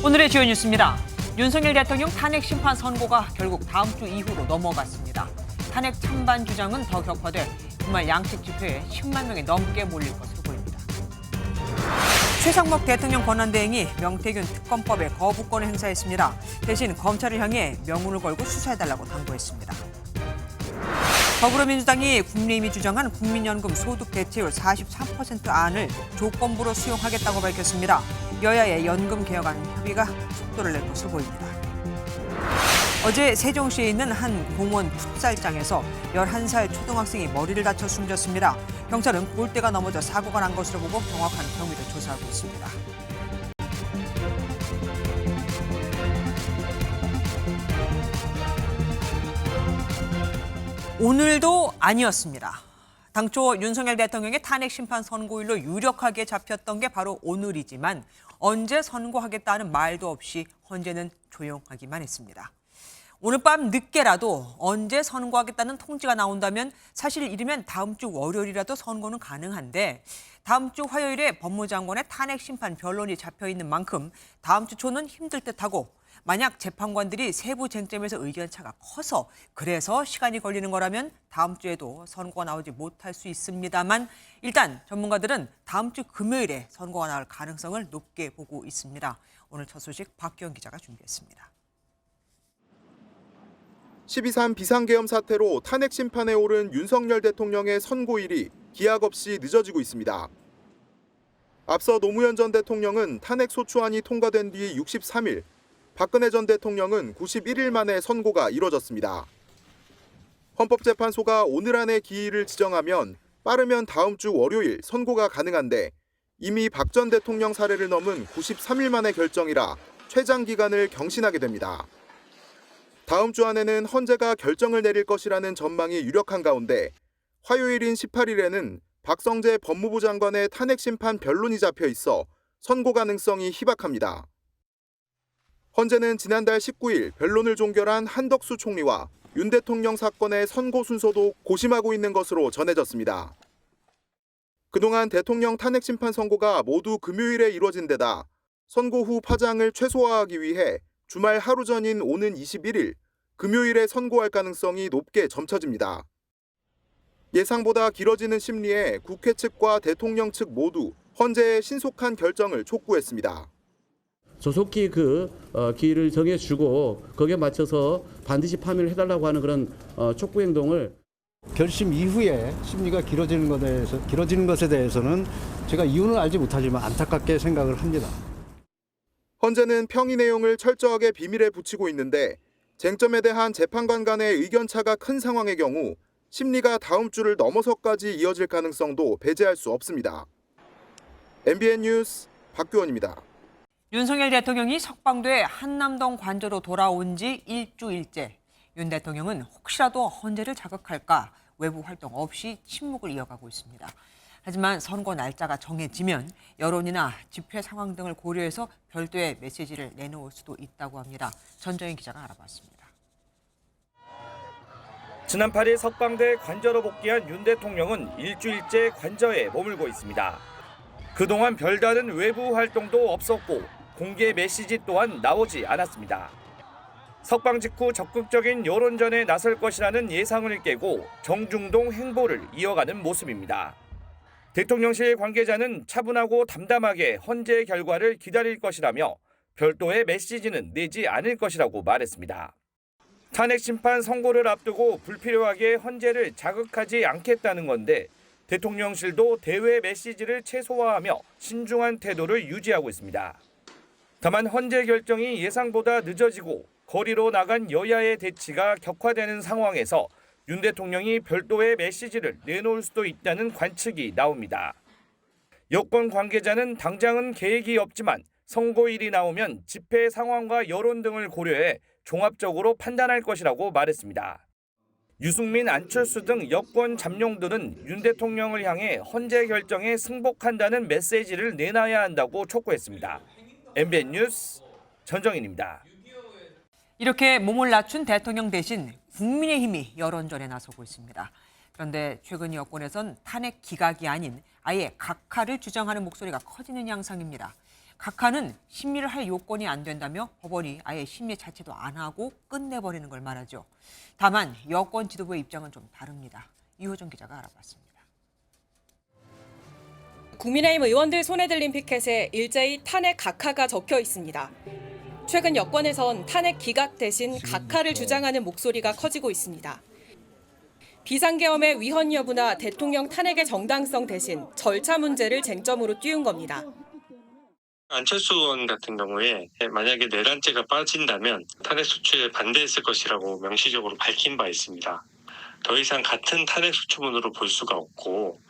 오늘의 주요 뉴스입니다. 윤석열 대통령 탄핵 심판 선고가 결국 다음 주 이후로 넘어갔습니다. 탄핵 찬반 주장은 더 격화돼 주말 양측 집회에 10만 명이 넘게 몰릴 것으로 보입니다. 최상목 대통령 권한대행이 명태균 특검법에 거부권을 행사했습니다. 대신 검찰을 향해 명운을 걸고 수사해달라고 당부했습니다. 더불어민주당이 국민의힘이 주장한 국민연금 소득 대체율 43% 안을 조건부로 수용하겠다고 밝혔습니다. 여야의 연금 개혁안 협의가 속도를 낼 것으로 보입니다. 어제 세종시에 있는 한 공원 풋살장에서 11살 초등학생이 머리를 다쳐 숨졌습니다. 경찰은 골대가 넘어져 사고가 난 것으로 보고 정확한 경위를 조사하고 있습니다. 오늘도 아니었습니다. 당초 윤석열 대통령의 탄핵 심판 선고일로 유력하게 잡혔던 게 바로 오늘이지만 언제 선고하겠다는 말도 없이 헌재는 조용하기만 했습니다. 오늘 밤 늦게라도 언제 선고하겠다는 통지가 나온다면 사실 이르면 다음 주 월요일이라도 선고는 가능한데 다음 주 화요일에 법무장관의 탄핵 심판 변론이 잡혀 있는 만큼 다음 주 초는 힘들 듯하고 만약 재판관들이 세부 쟁점에서 의견차가 커서 그래서 시간이 걸리는 거라면 다음 주에도 선고가 나오지 못할 수 있습니다만 일단 전문가들은 다음 주 금요일에 선고가 나올 가능성을 높게 보고 있습니다. 오늘 첫 소식 박기영 기자가 준비했습니다. 12.3 비상계엄 사태로 탄핵 심판에 오른 윤석열 대통령의 선고일이 기약 없이 늦어지고 있습니다. 앞서 노무현 전 대통령은 탄핵 소추안이 통과된 뒤 63일, 박근혜 전 대통령은 91일 만에 선고가 이뤄졌습니다. 헌법재판소가 오늘 안에 기일을 지정하면 빠르면 다음 주 월요일 선고가 가능한데 이미 박 전 대통령 사례를 넘은 93일 만의 결정이라 최장 기간을 경신하게 됩니다. 다음 주 안에는 헌재가 결정을 내릴 것이라는 전망이 유력한 가운데 화요일인 18일에는 박성재 법무부 장관의 탄핵 심판 변론이 잡혀 있어 선고 가능성이 희박합니다. 헌재는 지난달 19일 변론을 종결한 한덕수 총리와 윤 대통령 사건의 선고 순서도 고심하고 있는 것으로 전해졌습니다. 그동안 대통령 탄핵 심판 선고가 모두 금요일에 이뤄진 데다 선고 후 파장을 최소화하기 위해 주말 하루 전인 오는 21일 금요일에 선고할 가능성이 높게 점쳐집니다. 예상보다 길어지는 심리에 국회 측과 대통령 측 모두 헌재의 신속한 결정을 촉구했습니다. 조속히 기일을 정해주고 거기에 맞춰서 반드시 파면을 해달라고 하는 그런 촉구 행동을 결심 이후에 심리가 길어지는 것에 대해서는 제가 이유는 알지 못하지만 안타깝게 생각을 합니다. 헌재는 평의 내용을 철저하게 비밀에 붙이고 있는데 쟁점에 대한 재판관 간의 의견차가 큰 상황의 경우 심리가 다음 주를 넘어서까지 이어질 가능성도 배제할 수 없습니다. MBN 뉴스 박규원입니다. 윤석열 대통령이 석방돼 한남동 관저로 돌아온 지 일주일째. 윤 대통령은 혹시라도 헌재를 자극할까 외부 활동 없이 침묵을 이어가고 있습니다. 하지만 선고 날짜가 정해지면 여론이나 집회 상황 등을 고려해서 별도의 메시지를 내놓을 수도 있다고 합니다. 전정희 기자가 알아봤습니다. 지난 8일 석방돼 관저로 복귀한 윤 대통령은 일주일째 관저에 머물고 있습니다. 그동안 별다른 외부 활동도 없었고 공개 메시지 또한 나오지 않았습니다. 석방 직후 적극적인 여론전에 나설 것이라는 예상을 깨고 정중동 행보를 이어가는 모습입니다. 대통령실 관계자는 차분하고 담담하게 헌재 결과를 기다릴 것이라며 별도의 메시지는 내지 않을 것이라고 말했습니다. 탄핵 심판 선고를 앞두고 불필요하게 헌재를 자극하지 않겠다는 건데 대통령실도 대외 메시지를 최소화하며 신중한 태도를 유지하고 있습니다. 다만 헌재 결정이 예상보다 늦어지고 거리로 나간 여야의 대치가 격화되는 상황에서 윤 대통령이 별도의 메시지를 내놓을 수도 있다는 관측이 나옵니다. 여권 관계자는 당장은 계획이 없지만 선고일이 나오면 집회 상황과 여론 등을 고려해 종합적으로 판단할 것이라고 말했습니다. 유승민, 안철수 등 여권 잠룡들은 윤 대통령을 향해 헌재 결정에 승복한다는 메시지를 내놔야 한다고 촉구했습니다. MBN 뉴스 전정인입니다. 이렇게 몸을 낮춘 대통령 대신 국민의힘이 여론전에 나서고 있습니다. 그런데 최근 여권에선 탄핵 기각이 아닌 아예 각하를 주장하는 목소리가 커지는 양상입니다. 각하는 심리를 할 요건이 안 된다며 법원이 아예 심리 자체도 안 하고 끝내버리는 걸 말하죠. 다만 여권 지도부의 입장은 좀 다릅니다. 이호정 기자가 알아봤습니다. 국민의힘 의원들 손에 들린 피켓에 일제히 탄핵 각하가 적혀 있습니다. 최근 여권에선 탄핵 기각 대신 각하를 주장하는 목소리가 커지고 있습니다. 비상계엄의 위헌 여부나 대통령 탄핵의 정당성 대신 절차 문제를 쟁점으로 띄운 겁니다. 안철수 의원 같은 경우에 만약에 내란죄가 빠진다면 탄핵 소추에 반대했을 것이라고 명시적으로 밝힌 바 있습니다. 더 이상 같은 탄핵 소추문으로 볼 수가 없고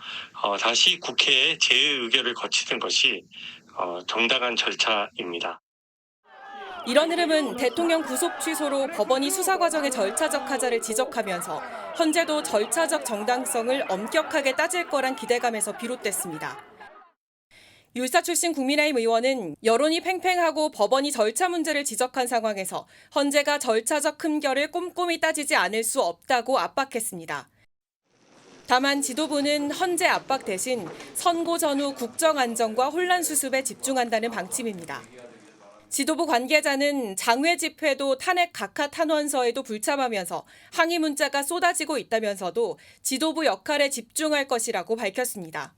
다시 국회에 재의결을 거치는 것이 정당한 절차입니다. 이런 흐름은 대통령 구속 취소로 법원이 수사 과정의 절차적 하자를 지적하면서 헌재도 절차적 정당성을 엄격하게 따질 거란 기대감에서 비롯됐습니다. 율사 출신 국민의힘 의원은 여론이 팽팽하고 법원이 절차 문제를 지적한 상황에서 헌재가 절차적 흠결을 꼼꼼히 따지지 않을 수 없다고 압박했습니다. 다만 지도부는 헌재 압박 대신 선고 전후 국정 안정과 혼란 수습에 집중한다는 방침입니다. 지도부 관계자는 장외 집회도 탄핵 각하 탄원서에도 불참하면서 항의 문자가 쏟아지고 있다면서도 지도부 역할에 집중할 것이라고 밝혔습니다.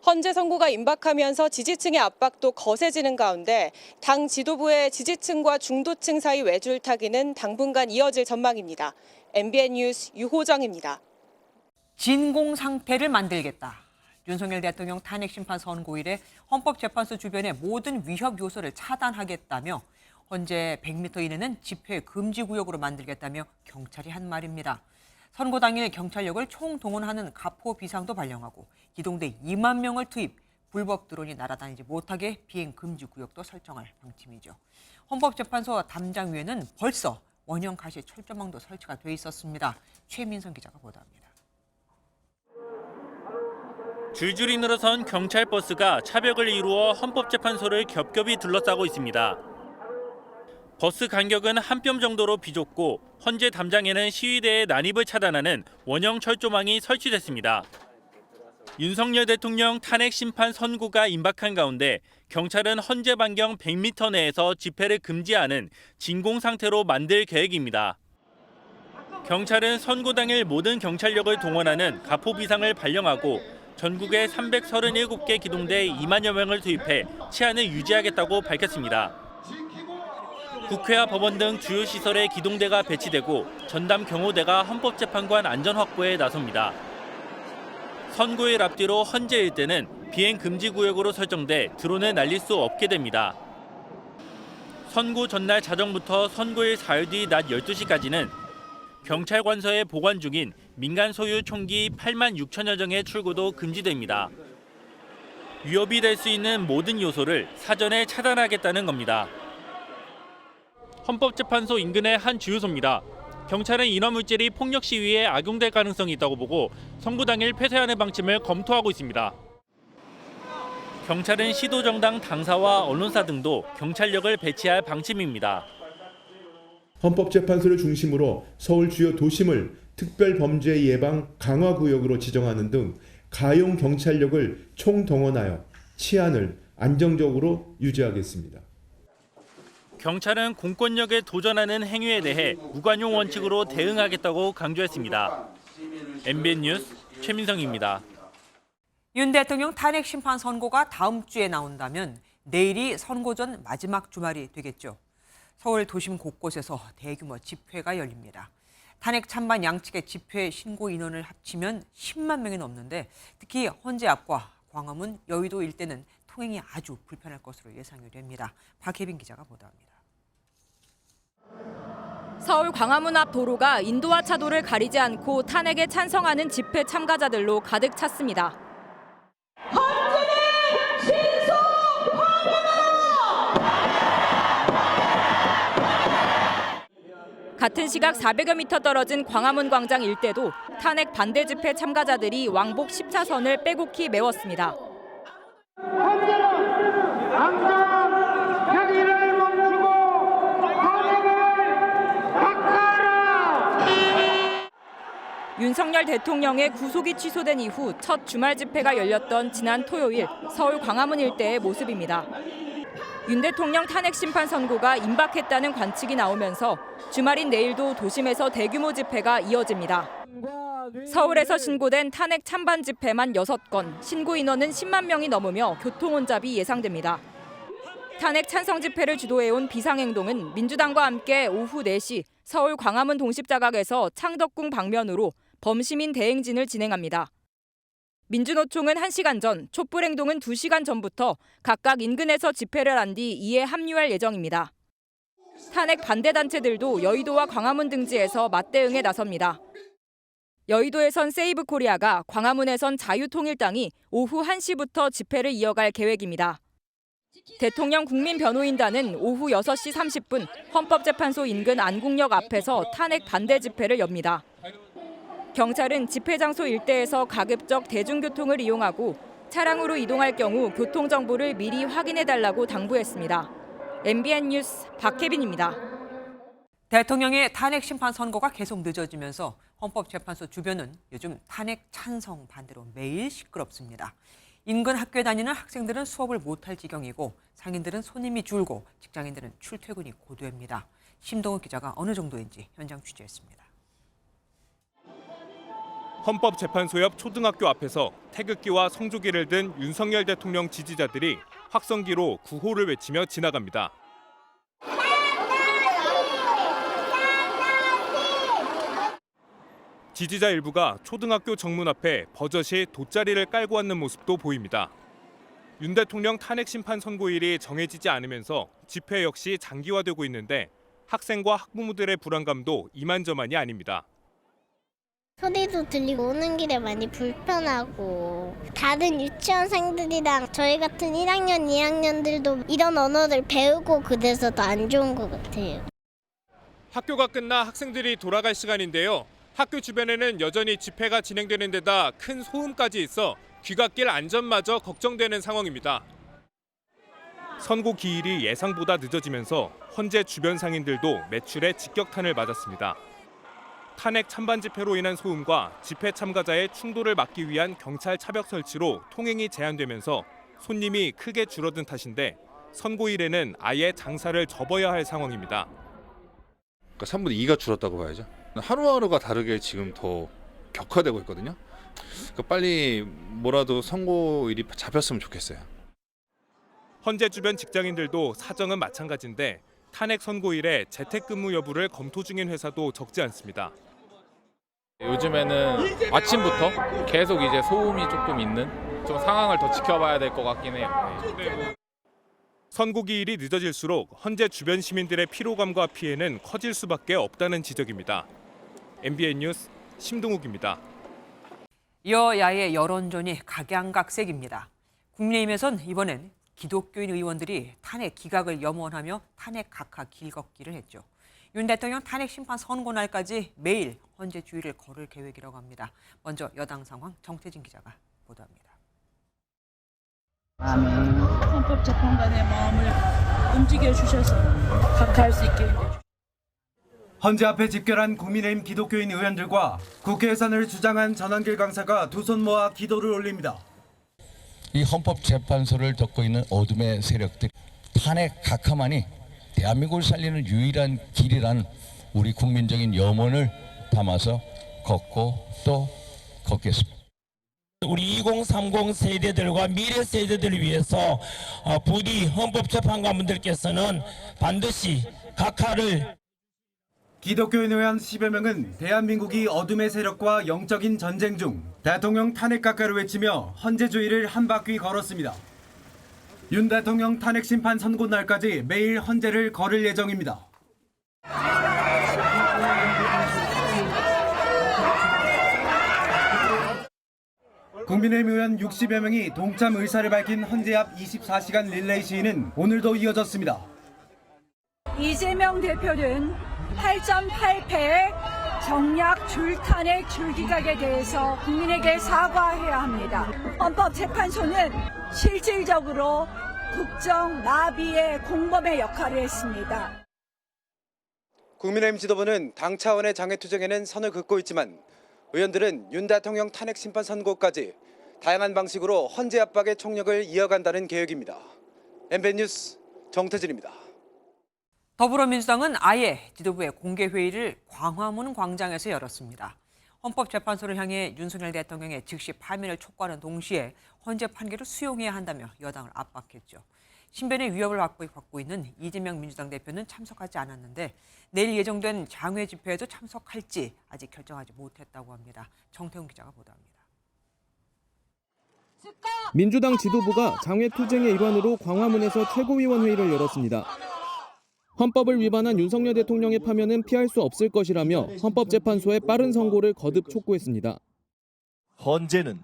헌재 선고가 임박하면서 지지층의 압박도 거세지는 가운데 당 지도부의 지지층과 중도층 사이 외줄타기는 당분간 이어질 전망입니다. MBN 뉴스 유호정입니다. 진공 상태를 만들겠다. 윤석열 대통령 탄핵 심판 선고일에 헌법재판소 주변의 모든 위협 요소를 차단하겠다며 헌재 100m 이내는 집회 금지 구역으로 만들겠다며 경찰이 한 말입니다. 선고 당일 경찰력을 총동원하는 가포 비상도 발령하고 기동대 2만 명을 투입, 불법 드론이 날아다니지 못하게 비행 금지 구역도 설정할 방침이죠. 헌법재판소 담장위에는 벌써 원형 가시 철조망도 설치가 돼 있었습니다. 최민성 기자가 보도합니다. 줄줄이 늘어선 경찰 버스가 차벽을 이루어 헌법재판소를 겹겹이 둘러싸고 있습니다. 버스 간격은 한 뼘 정도로 비좁고 헌재 담장에는 시위대의 난입을 차단하는 원형 철조망이 설치됐습니다. 윤석열 대통령 탄핵 심판 선고가 임박한 가운데 경찰은 헌재 반경 100m 내에서 집회를 금지하는 진공 상태로 만들 계획입니다. 경찰은 선고 당일 모든 경찰력을 동원하는 가포 비상을 발령하고 전국에 337개 기동대 2만여 명을 투입해 치안을 유지하겠다고 밝혔습니다. 국회와 법원 등 주요 시설에 기동대가 배치되고 전담 경호대가 헌법재판관 안전 확보에 나섭니다. 선고일 앞뒤로 헌재 일대는 비행 금지 구역으로 설정돼 드론을 날릴 수 없게 됩니다. 선고 전날 자정부터 선고일 사흘 뒤 낮 12시까지는 경찰 관서에 보관 중인 민간 소유 총기 8만 6천여 정의 출고도 금지됩니다. 위협이 될 수 있는 모든 요소를 사전에 차단하겠다는 겁니다. 헌법재판소 인근의 한 주유소입니다. 경찰은 인화물질이 폭력 시위에 악용될 가능성이 있다고 보고 선고 당일 폐쇄하는 방침을 검토하고 있습니다. 경찰은 시도정당 당사와 언론사 등도 경찰력을 배치할 방침입니다. 헌법재판소를 중심으로 서울 주요 도심을 특별범죄 예방 강화구역으로 지정하는 등 가용 경찰력을 총동원하여 치안을 안정적으로 유지하겠습니다. 경찰은 공권력에 도전하는 행위에 대해 무관용 원칙으로 대응하겠다고 강조했습니다. MBN 뉴스 최민성입니다. 윤 대통령 탄핵 심판 선고가 다음 주에 나온다면 내일이 선고 전 마지막 주말이 되겠죠. 서울 도심 곳곳에서 대규모 집회가 열립니다. 탄핵 찬반 양측의 집회 신고 인원을 합치면 10만 명이 넘는데 특히 헌재 앞과 광화문, 여의도 일대는 통행이 아주 불편할 것으로 예상이 됩니다. 박혜빈 기자가 보도합니다. 서울 광화문 앞 도로가 인도와 차도를 가리지 않고 탄핵에 찬성하는 집회 참가자들로 가득 찼습니다. 같은 시각 400여 미터 떨어진 광화문 광장 일대도 탄핵 반대 집회 참가자들이 왕복 10차선을 빼곡히 메웠습니다. 윤석열 대통령의 구속이 취소된 이후 첫 주말 집회가 열렸던 지난 토요일 서울 광화문 일대의 모습입니다. 윤 대통령 탄핵 심판 선고가 임박했다는 관측이 나오면서 주말인 내일도 도심에서 대규모 집회가 이어집니다. 서울에서 신고된 탄핵 찬반 집회만 6건, 신고 인원은 10만 명이 넘으며 교통 혼잡이 예상됩니다. 탄핵 찬성 집회를 주도해온 비상행동은 민주당과 함께 오후 4시 서울 광화문 동십자각에서 창덕궁 방면으로 범시민 대행진을 진행합니다. 민주노총은 1시간 전, 촛불행동은 2시간 전부터 각각 인근에서 집회를 한 뒤 이에 합류할 예정입니다. 탄핵 반대 단체들도 여의도와 광화문 등지에서 맞대응에 나섭니다. 여의도에선 세이브코리아가, 광화문에선 자유통일당이 오후 1시부터 집회를 이어갈 계획입니다. 대통령 국민변호인단은 오후 6시 30분 헌법재판소 인근 안국역 앞에서 탄핵 반대 집회를 엽니다. 경찰은 집회 장소 일대에서 가급적 대중교통을 이용하고 차량으로 이동할 경우 교통정보를 미리 확인해달라고 당부했습니다. MBN 뉴스 박혜빈입니다. 대통령의 탄핵 심판 선고가 계속 늦어지면서 헌법재판소 주변은 요즘 탄핵 찬성 반대로 매일 시끄럽습니다. 인근 학교에 다니는 학생들은 수업을 못할 지경이고 상인들은 손님이 줄고 직장인들은 출퇴근이 고되입니다. 심동욱 기자가 어느 정도인지 현장 취재했습니다. 헌법재판소 옆 초등학교 앞에서 태극기와 성조기를 든 윤석열 대통령 지지자들이 확성기로 구호를 외치며 지나갑니다. 지지자 일부가 초등학교 정문 앞에 버젓이 돗자리를 깔고 앉는 모습도 보입니다. 윤 대통령 탄핵 심판 선고일이 정해지지 않으면서 집회 역시 장기화되고 있는데 학생과 학부모들의 불안감도 이만저만이 아닙니다. 소리도 들리고 오는 길에 많이 불편하고 다른 유치원생들이랑 저희 같은 1학년, 2학년들도 이런 언어를 배우고 그래서 더 안 좋은 것 같아요. 학교가 끝나 학생들이 돌아갈 시간인데요. 학교 주변에는 여전히 집회가 진행되는 데다 큰 소음까지 있어 귀갓길 안전마저 걱정되는 상황입니다. 선고 기일이 예상보다 늦어지면서 헌재 주변 상인들도 매출에 직격탄을 맞았습니다. 탄핵 찬반 집회로 인한 소음과 집회 참가자의 충돌을 막기 위한 경찰 차벽 설치로 통행이 제한되면서 손님이 크게 줄어든 탓인데 선고일에는 아예 장사를 접어야 할 상황입니다. 그러니까 3분의 2가 줄었다고 봐야죠. 하루하루가 다르게 지금 더 격화되고 있거든요. 그러니까 빨리 뭐라도 선고일이 잡혔으면 좋겠어요. 헌재 주변 직장인들도 사정은 마찬가지인데 탄핵 선고일에 재택근무 여부를 검토 중인 회사도 적지 않습니다. 요즘에는 아침부터 계속 이제 소음이 조금 있는 좀 상황을 더 지켜봐야 될 것 같긴 해요. 선고기일이 늦어질수록 헌재 주변 시민들의 피로감과 피해는 커질 수밖에 없다는 지적입니다. MBN 뉴스 심동욱입니다. 여야의 여론전이 각양각색입니다. 국민의힘에선 이번엔 기독교인 의원들이 탄핵 기각을 염원하며 탄핵 각하 길걷기를 했죠. 윤 대통령 탄핵 심판 선고 날까지 매일 헌재 주의를 걸을 계획이라고 합니다. 먼저 여당 상황 정태진 기자가 보도합니다. 헌법재판관의 마음을 움직여주셔서 각하할 수 있게 해주십시오. 헌재 앞에 집결한 국민의힘 기독교인 의원들과 국회 예산을 주장한 전한길 강사가 두 손 모아 기도를 올립니다. 이 헌법재판소를 덮고 있는 어둠의 세력들, 탄핵 각하만이 대한민국을 살리는 유일한 길이란 우리 국민적인 염원을 담아서 걷고 또 걷겠습니다. 우리 2030 세대들과 미래 세대들을 위해서 부디 헌법재판관분들께서는 반드시 각하를. 기독교인 의원 10여 명은 대한민국이 어둠의 세력과 영적인 전쟁 중 대통령 탄핵 각하를 외치며 헌재주의를 한 바퀴 걸었습니다. 윤 대통령 탄핵 심판 선고 날까지 매일 헌재를 걸을 예정입니다. 국민의힘 의원 60여 명이 동참 의사를 밝힌 헌재 앞 24시간 릴레이 시위는 오늘도 이어졌습니다. 이재명 대표는 8.8패의 정략 줄탄핵 줄기각에 대해서 국민에게 사과해야 합니다. 헌법재판소는 실질적으로 국정 나비의 공범의 역할을 했습니다. 국민의힘 지도부는 당 차원의 장애투쟁에는 선을 긋고 있지만 의원들은 윤 대통령 탄핵 심판 선고까지 다양한 방식으로 헌재 압박의 총력을 이어간다는 계획입니다. MBN 뉴스 정태진입니다. 더불어민주당은 아예 지도부의 공개회의를 광화문 광장에서 열었습니다. 헌법재판소를 향해 윤석열 대통령의 즉시 파면을 촉구하는 동시에 헌재 판결을 수용해야 한다며 여당을 압박했죠. 신변의 위협을 받고 있는 이재명 민주당 대표는 참석하지 않았는데 내일 예정된 장외 집회에도 참석할지 아직 결정하지 못했다고 합니다. 정태훈 기자가 보도합니다. 민주당 지도부가 장외 투쟁의 일환으로 광화문에서 최고위원회의를 열었습니다. 헌법을 위반한 윤석열 대통령의 파면은 피할 수 없을 것이라며 헌법재판소의 빠른 선고를 거듭 촉구했습니다. 헌재는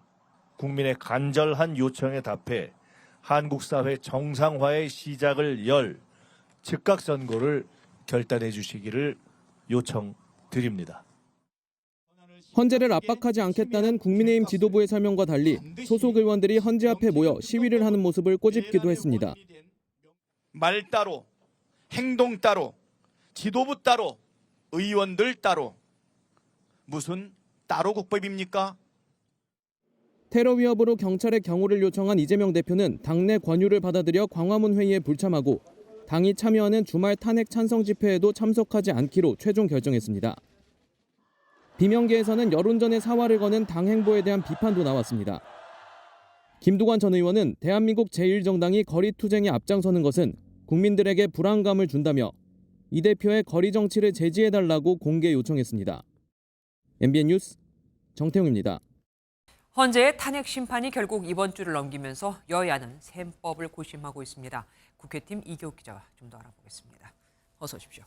국민의 간절한 요청에 답해 한국 사회 정상화의 시작을 열 즉각 선고를 결단해 주시기를 요청드립니다. 헌재를 압박하지 않겠다는 국민의힘 지도부의 설명과 달리 소속 의원들이 헌재 앞에 모여 시위를 하는 모습을 꼬집기도 했습니다. 말 따로, 행동 따로, 지도부 따로, 의원들 따로. 무슨 따로 국법입니까? 테러 위협으로 경찰에 경호를 요청한 이재명 대표는 당내 권유를 받아들여 광화문 회의에 불참하고 당이 참여하는 주말 탄핵 찬성 집회에도 참석하지 않기로 최종 결정했습니다. 비명계에서는 여론전의 사활을 거는 당 행보에 대한 비판도 나왔습니다. 김두관 전 의원은 대한민국 제1정당이 거리 투쟁에 앞장서는 것은 국민들에게 불안감을 준다며 이 대표의 거리 정치를 제지해달라고 공개 요청했습니다. MBN 뉴스 정태웅입니다. 헌재의 탄핵 심판이 결국 이번 주를 넘기면서 여야는 셈법을 고심하고 있습니다. 국회팀 이교욱 기자와 좀 더 알아보겠습니다. 어서 오십시오.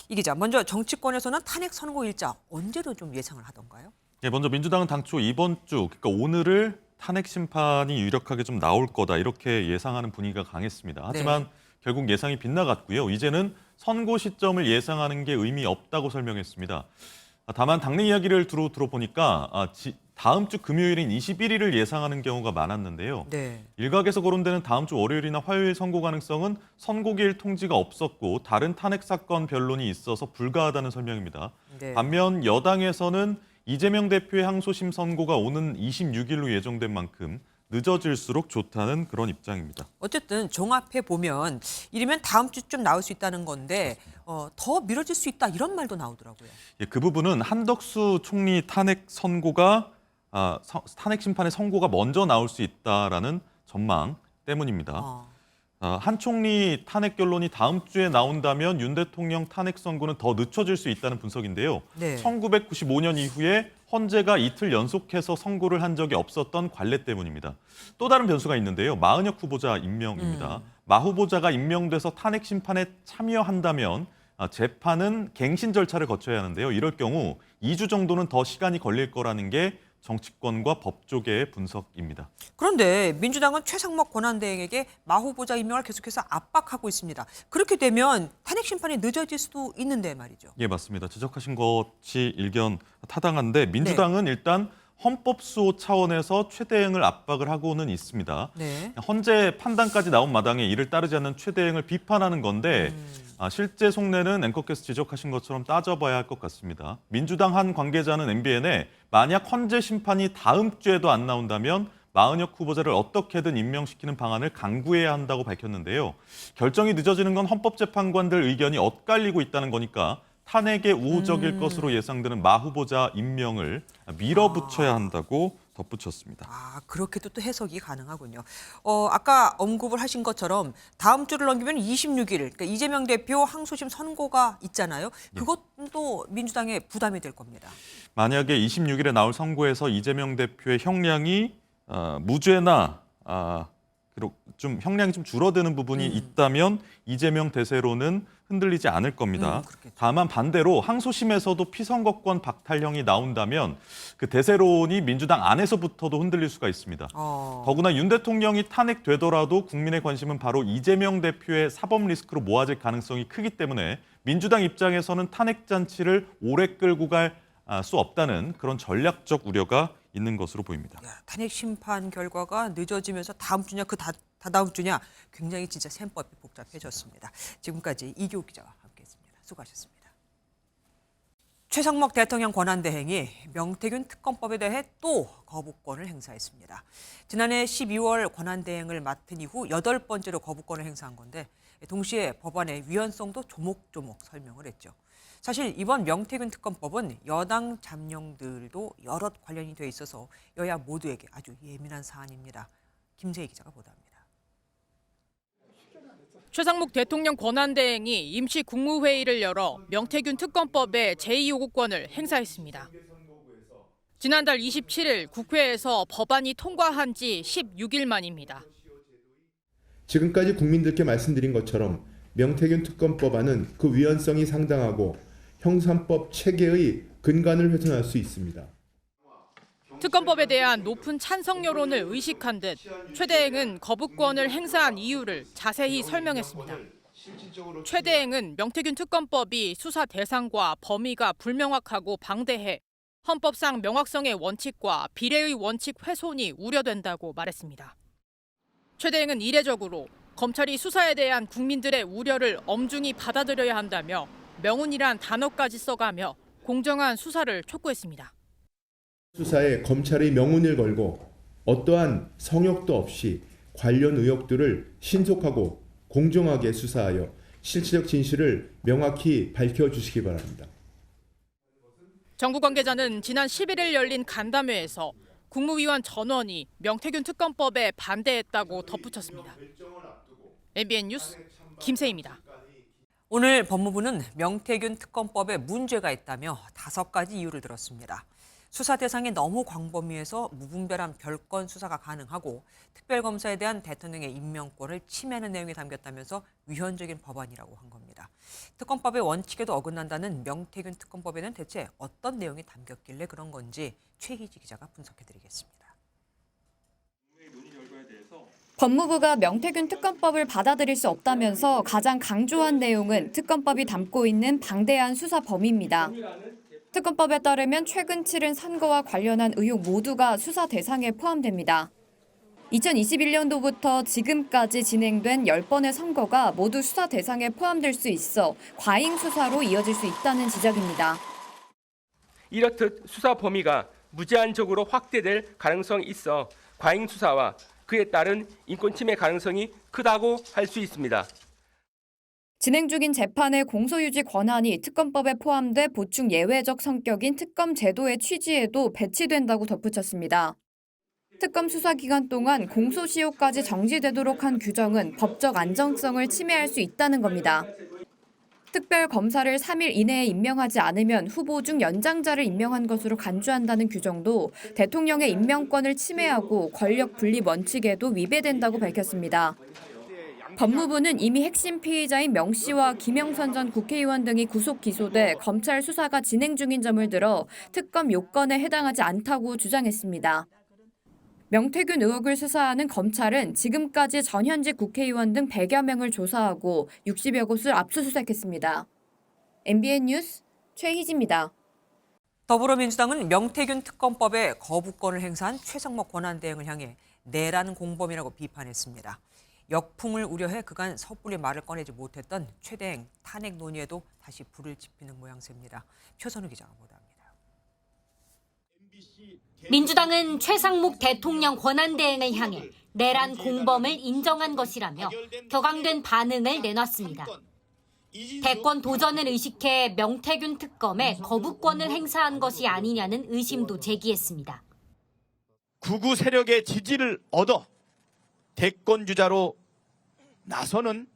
이 기자, 먼저 정치권에서는 탄핵 선고 일자 언제로 좀 예상을 하던가요? 네, 먼저 민주당은 당초 이번 주, 그러니까 오늘을 탄핵 심판이 유력하게 좀 나올 거다 이렇게 예상하는 분위기가 강했습니다. 하지만 네. 결국 예상이 빗나갔고요. 이제는 선고 시점을 예상하는 게 의미 없다고 설명했습니다. 다만 당내 이야기를 들어보니까 다음 주 금요일인 21일을 예상하는 경우가 많았는데요. 네. 일각에서 거론되는 다음 주 월요일이나 화요일 선고 가능성은 선고기일 통지가 없었고 다른 탄핵 사건 변론이 있어서 불가하다는 설명입니다. 네. 반면 여당에서는 이재명 대표의 항소심 선고가 오는 26일로 예정된 만큼 늦어질수록 좋다는 그런 입장입니다. 어쨌든 종합해 보면 이르면 다음 주쯤 나올 수 있다는 건데 더 미뤄질 수 있다 이런 말도 나오더라고요. 예, 그 부분은 한덕수 총리 탄핵 선고가 탄핵 심판의 선고가 먼저 나올 수 있다라는 전망 때문입니다. 한 총리 탄핵 결론이 다음 주에 나온다면 윤 대통령 탄핵 선고는 더 늦춰질 수 있다는 분석인데요. 네. 1995년 이후에 헌재가 이틀 연속해서 선고를 한 적이 없었던 관례 때문입니다. 또 다른 변수가 있는데요. 마은혁 후보자 임명입니다. 마 후보자가 임명돼서 탄핵 심판에 참여한다면 재판은 갱신 절차를 거쳐야 하는데요. 이럴 경우 2주 정도는 더 시간이 걸릴 거라는 게 정치권과 법조계의 분석입니다. 그런데 민주당은 최상목 권한대행에게 마 후보자 임명을 계속해서 압박하고 있습니다. 그렇게 되면 탄핵 심판이 늦어질 수도 있는데 말이죠. 예, 맞습니다. 지적하신 것이 일견 타당한데 민주당은 일단 헌법수호 차원에서 최대행을 압박을 하고는 있습니다. 네. 헌재 판단까지 나온 마당에 이를 따르지 않는 최대행을 비판하는 건데 실제 속내는 앵커께서 지적하신 것처럼 따져봐야 할 것 같습니다. 민주당 한 관계자는 MBN에 만약 헌재 심판이 다음 주에도 안 나온다면 마은혁 후보자를 어떻게든 임명시키는 방안을 강구해야 한다고 밝혔는데요. 결정이 늦어지는 건 헌법재판관들 의견이 엇갈리고 있다는 거니까 탄핵에 우호적일 것으로 예상되는 마 후보자 임명을 밀어붙여야 한다고 덧붙였습니다. 그렇게도 또 해석이 가능하군요. 아까 언급을 하신 것처럼 다음 주를 넘기면 26일, 그러니까 이재명 대표 항소심 선고가 있잖아요. 그것도 민주당의 부담이 될 겁니다. 만약에 26일에 나올 선고에서 이재명 대표의 형량이 무죄나 좀 형량이 좀 줄어드는 부분이 있다면 이재명 대세로는 흔들리지 않을 겁니다. 다만 반대로 항소심에서도 피선거권 박탈형이 나온다면 그 대세론이 민주당 안에서부터도 흔들릴 수가 있습니다. 더구나 윤 대통령이 탄핵되더라도 국민의 관심은 바로 이재명 대표의 사법 리스크로 모아질 가능성이 크기 때문에 민주당 입장에서는 탄핵 잔치를 오래 끌고 갈 수 없다는 그런 전략적 우려가 있는 것으로 보입니다. 탄핵 심판 결과가 늦어지면서 다음 주냐 다다음 주냐 굉장히 진짜 셈법이 복잡해졌습니다. 지금까지 이교욱 기자와 함께했습니다. 수고하셨습니다. 최상목 대통령 권한대행이 명태균 특검법에 대해 또 거부권을 행사했습니다. 지난해 12월 권한대행을 맡은 이후 8번째로 거부권을 행사한 건데 동시에 법안의 위헌성도 조목조목 설명을 했죠. 사실 이번 명태균 특검법은 여당 잠룡들도 여럿 관련이 돼 있어서 여야 모두에게 아주 예민한 사안입니다. 김세희 기자가 보도합니다. 최상목 대통령 권한대행이 임시 국무회의를 열어 명태균 특검법의 제2요구권을 행사했습니다. 지난달 27일 국회에서 법안이 통과한 지 16일 만입니다. 지금까지 국민들께 말씀드린 것처럼 명태균 특검법안은 그 위헌성이 상당하고 형사법 체계의 근간을 훼손할 수 있습니다. 특검법에 대한 높은 찬성 여론을 의식한 듯 최 대행은 거부권을 행사한 이유를 자세히 설명했습니다. 최 대행은 명태균 특검법이 수사 대상과 범위가 불명확하고 방대해 헌법상 명확성의 원칙과 비례의 원칙 훼손이 우려된다고 말했습니다. 최 대행은 이례적으로 검찰이 수사에 대한 국민들의 우려를 엄중히 받아들여야 한다며 명운이란 단어까지 써가며 공정한 수사를 촉구했습니다. 수사에 검찰의 명운을 걸고 어떠한 성역도 없이 관련 의혹들을 신속하고 공정하게 수사하여 실체적 진실을 명확히 밝혀주시기 바랍니다. 정부 관계자는 지난 11일 열린 간담회에서 국무위원 전원이 명태균 특검법에 반대했다고 덧붙였습니다. MBN 뉴스 김세희입니다. 오늘 법무부는 명태균 특검법에 문제가 있다며 5가지 이유를 들었습니다. 수사 대상이 너무 광범위해서 무분별한 별건 수사가 가능하고 특별검사에 대한 대통령의 임명권을 침해하는 내용이 담겼다면서 위헌적인 법안이라고 한 겁니다. 특검법의 원칙에도 어긋난다는 명태균 특검법에는 대체 어떤 내용이 담겼길래 그런 건지 최희지 기자가 분석해드리겠습니다. 법무부가 명태균 특검법을 받아들일 수 없다면서 가장 강조한 내용은 특검법이 담고 있는 방대한 수사 범위입니다. 특검법에 따르면 최근 치른 선거와 관련한 의혹 모두가 수사 대상에 포함됩니다. 2021년도부터 지금까지 진행된 10번의 선거가 모두 수사 대상에 포함될 수 있어 과잉 수사로 이어질 수 있다는 지적입니다. 이렇듯 수사 범위가 무제한적으로 확대될 가능성이 있어 과잉 수사와 그에 따른 인권 침해 가능성이 크다고 할 수 있습니다. 진행 중인 재판의 공소유지 권한이 특검법에 포함돼 보충 예외적 성격인 특검 제도의 취지에도 배치된다고 덧붙였습니다. 특검 수사 기간 동안 공소시효까지 정지되도록 한 규정은 법적 안정성을 침해할 수 있다는 겁니다. 특별검사를 3일 이내에 임명하지 않으면 후보 중 연장자를 임명한 것으로 간주한다는 규정도 대통령의 임명권을 침해하고 권력 분립 원칙에도 위배된다고 밝혔습니다. 법무부는 이미 핵심 피의자인 명 씨와 김영선 전 국회의원 등이 구속 기소돼 검찰 수사가 진행 중인 점을 들어 특검 요건에 해당하지 않다고 주장했습니다. 명태균 의혹을 수사하는 검찰은 지금까지 전현직 국회의원 등 100여 명을 조사하고 60여 곳을 압수수색했습니다. MBN 뉴스 최희지입니다. 더불어민주당은 명태균 특검법에 거부권을 행사한 최상목 권한대행을 향해 내란 공범이라고 비판했습니다. 역풍을 우려해 그간 섣불리 말을 꺼내지 못했던 최 대행 탄핵 논의에도 다시 불을 지피는 모양새입니다. 표선우 기자가 보도합니다. 민주당은 최상목 대통령 권한대행을 향해 내란 공범을 인정한 것이라며 격앙된 반응을 내놨습니다. 대권 도전을 의식해 명태균 특검에 거부권을 행사한 것이 아니냐는 의심도 제기했습니다. 극우 세력의 지지를 얻어 대권 주자로 나서는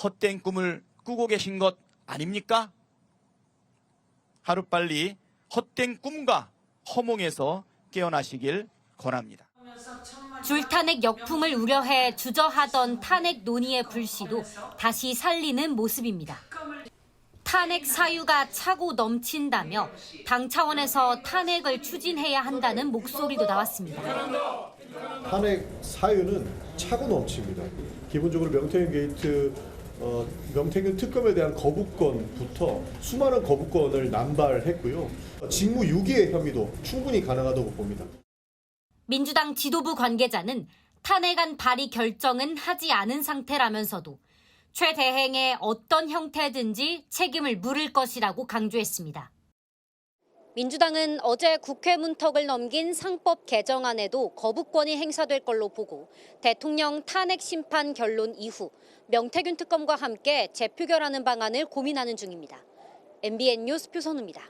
헛된 꿈을 꾸고 계신 것 아닙니까? 하루빨리 헛된 꿈과 허몽에서 깨어나시길 권합니다. 줄탄핵 역풍을 우려해 주저하던 탄핵 논의의 불씨도 다시 살리는 모습입니다. 탄핵 사유가 차고 넘친다며 당 차원에서 탄핵을 추진해야 한다는 목소리도 나왔습니다. 탄핵 사유는 차고 넘칩니다. 기본적으로 명태균 게이트, 명태균 특검에 대한 거부권부터 수많은 거부권을 남발했고요. 직무유기의 혐의도 충분히 가능하다고 봅니다. 민주당 지도부 관계자는 탄핵안 발의 결정은 하지 않은 상태라면서도 최 대행의 어떤 형태든지 책임을 물을 것이라고 강조했습니다. 민주당은 어제 국회 문턱을 넘긴 상법 개정안에도 거부권이 행사될 걸로 보고 대통령 탄핵 심판 결론 이후 명태균 특검과 함께 재표결하는 방안을 고민하는 중입니다. MBN 뉴스 표선우입니다.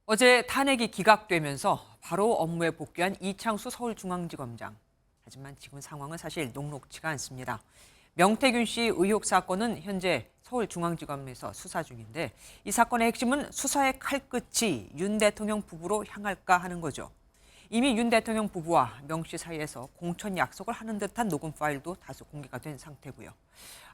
어제 탄핵이 기각되면서 바로 업무에 복귀한 이창수 서울중앙지검장. 하지만 지금 상황은 사실 녹록지가 않습니다. 명태균 씨 의혹 사건은 현재 서울중앙지검에서 수사 중인데 이 사건의 핵심은 수사의 칼끝이 윤 대통령 부부로 향할까 하는 거죠. 이미 윤 대통령 부부와 명 씨 사이에서 공천 약속을 하는 듯한 녹음 파일도 다수 공개가 된 상태고요.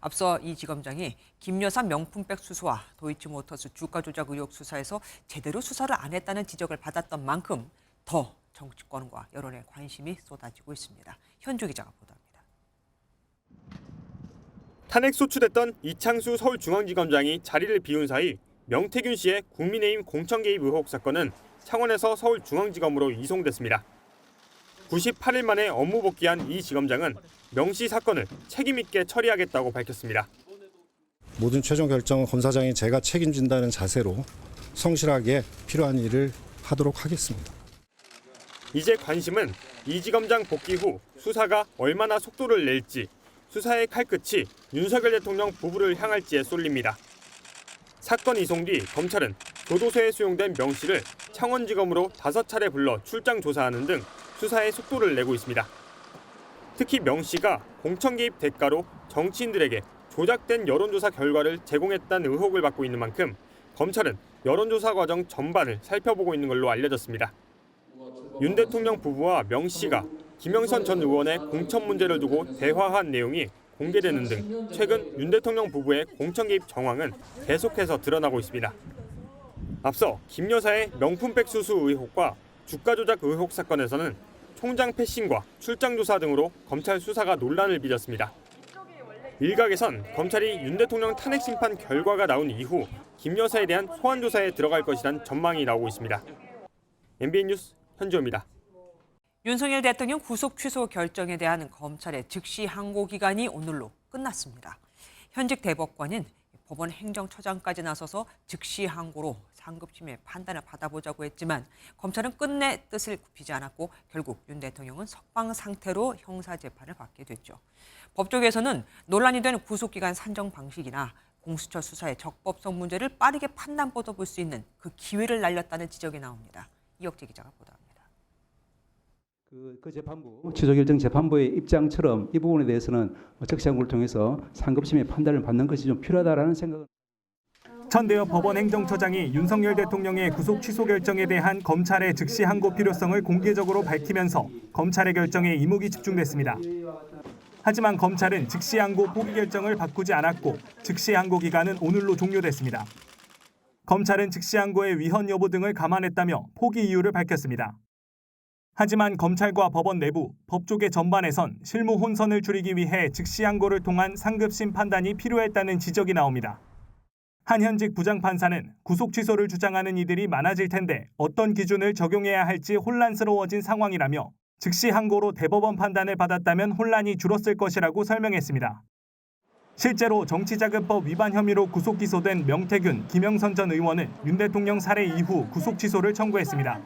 앞서 이 지검장이 김 여사 명품백 수수와 도이치모터스 주가 조작 의혹 수사에서 제대로 수사를 안 했다는 지적을 받았던 만큼 더 정치권과 여론의 관심이 쏟아지고 있습니다. 현주 기자가 보도합니다. 탄핵 소추됐던 이창수 서울중앙지검장이 자리를 비운 사이 명태균 씨의 국민의힘 공천 개입 의혹 사건은 창원에서 서울중앙지검으로 이송됐습니다. 98일 만에 업무 복귀한 이 지검장은 명 씨 사건을 책임 있게 처리하겠다고 밝혔습니다. 모든 최종 결정은 검사장이 제가 책임진다는 자세로 성실하게 필요한 일을 하도록 하겠습니다. 이제 관심은 이 지검장 복귀 후 수사가 얼마나 속도를 낼지, 수사의 칼끝이 윤석열 대통령 부부를 향할지에 쏠립니다. 사건 이송 뒤 검찰은 교도소에 수용된 명 씨를 창원지검으로 5차례 불러 출장 조사하는 등 수사의 속도를 내고 있습니다. 특히 명 씨가 공천 개입 대가로 정치인들에게 조작된 여론조사 결과를 제공했다는 의혹을 받고 있는 만큼 검찰은 여론조사 과정 전반을 살펴보고 있는 걸로 알려졌습니다. 윤 대통령 부부와 명 씨가 김영선 전 의원의 공천 문제를 두고 대화한 내용이 공개되는 등 최근 윤 대통령 부부의 공천 개입 정황은 계속해서 드러나고 있습니다. 앞서 김 여사의 명품백 수수 의혹과 주가 조작 의혹 사건에서는 총장 패싱과 출장 조사 등으로 검찰 수사가 논란을 빚었습니다. 일각에선 검찰이 윤 대통령 탄핵 심판 결과가 나온 이후 김 여사에 대한 소환 조사에 들어갈 것이란 전망이 나오고 있습니다. MBN 뉴스 현주호입니다. 윤석열 대통령 구속 취소 결정에 대한 검찰의 즉시 항고 기간이 오늘로 끝났습니다. 현직 대법관은 법원 행정처장까지 나서서 즉시 항고로 상급심의 판단을 받아보자고 했지만 검찰은 끝내 뜻을 굽히지 않았고 결국 윤 대통령은 석방 상태로 형사재판을 받게 됐죠. 법조계에서는 논란이 된 구속기간 산정 방식이나 공수처 수사의 적법성 문제를 빠르게 판단보다 볼 수 있는 그 기회를 날렸다는 지적이 나옵니다. 이혁재 기자가 보도합니다. 그 재판부, 취소결정 재판부의 입장처럼 이 부분에 대해서는 즉시 항고를 통해서 상급심의 판단을 받는 것이 좀 필요하다라는 생각은. 천대엽 법원 행정처장이 윤석열 대통령의 구속 취소 결정에 대한 검찰의 즉시 항고 필요성을 공개적으로 밝히면서 검찰의 결정에 이목이 집중됐습니다. 하지만 검찰은 즉시 항고 포기 결정을 바꾸지 않았고 즉시 항고 기간은 오늘로 종료됐습니다. 검찰은 즉시 항고의 위헌 여부 등을 감안했다며 포기 이유를 밝혔습니다. 하지만 검찰과 법원 내부, 법조계 전반에선 실무 혼선을 줄이기 위해 즉시 항고를 통한 상급심 판단이 필요했다는 지적이 나옵니다. 한 현직 부장판사는 구속 취소를 주장하는 이들이 많아질 텐데 어떤 기준을 적용해야 할지 혼란스러워진 상황이라며 즉시 항고로 대법원 판단을 받았다면 혼란이 줄었을 것이라고 설명했습니다. 실제로 정치자금법 위반 혐의로 구속 기소된 명태균, 김영선 전 의원은 윤 대통령 살해 이후 구속 취소를 청구했습니다.